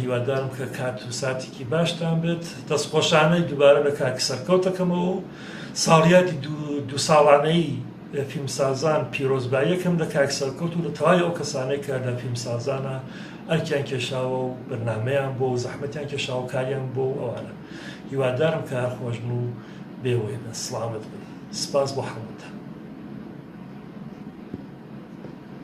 هیوادارم کە کات و ساتێکی باشتان بێت دەستخۆشانەی دووبارە لە کاکی سەرکەوتەکەمەوە و ساڵیاتی دو ساڵانەی فیلمسازان پیرۆزباییەکەم لە کاکی سەرکەوت و لە تەواوی ئەو کەسانەی کە لە فیلمسازانە ئەرکیان کێشاوە و بەرنامەیان بۆ و زەحمەتیان کێشاوە و کاریان بۆ ئەوانە هیوادارم کە هەر خۆش بن و بێوێنە سڵامت بن. سپاس بۆ هەمووتان.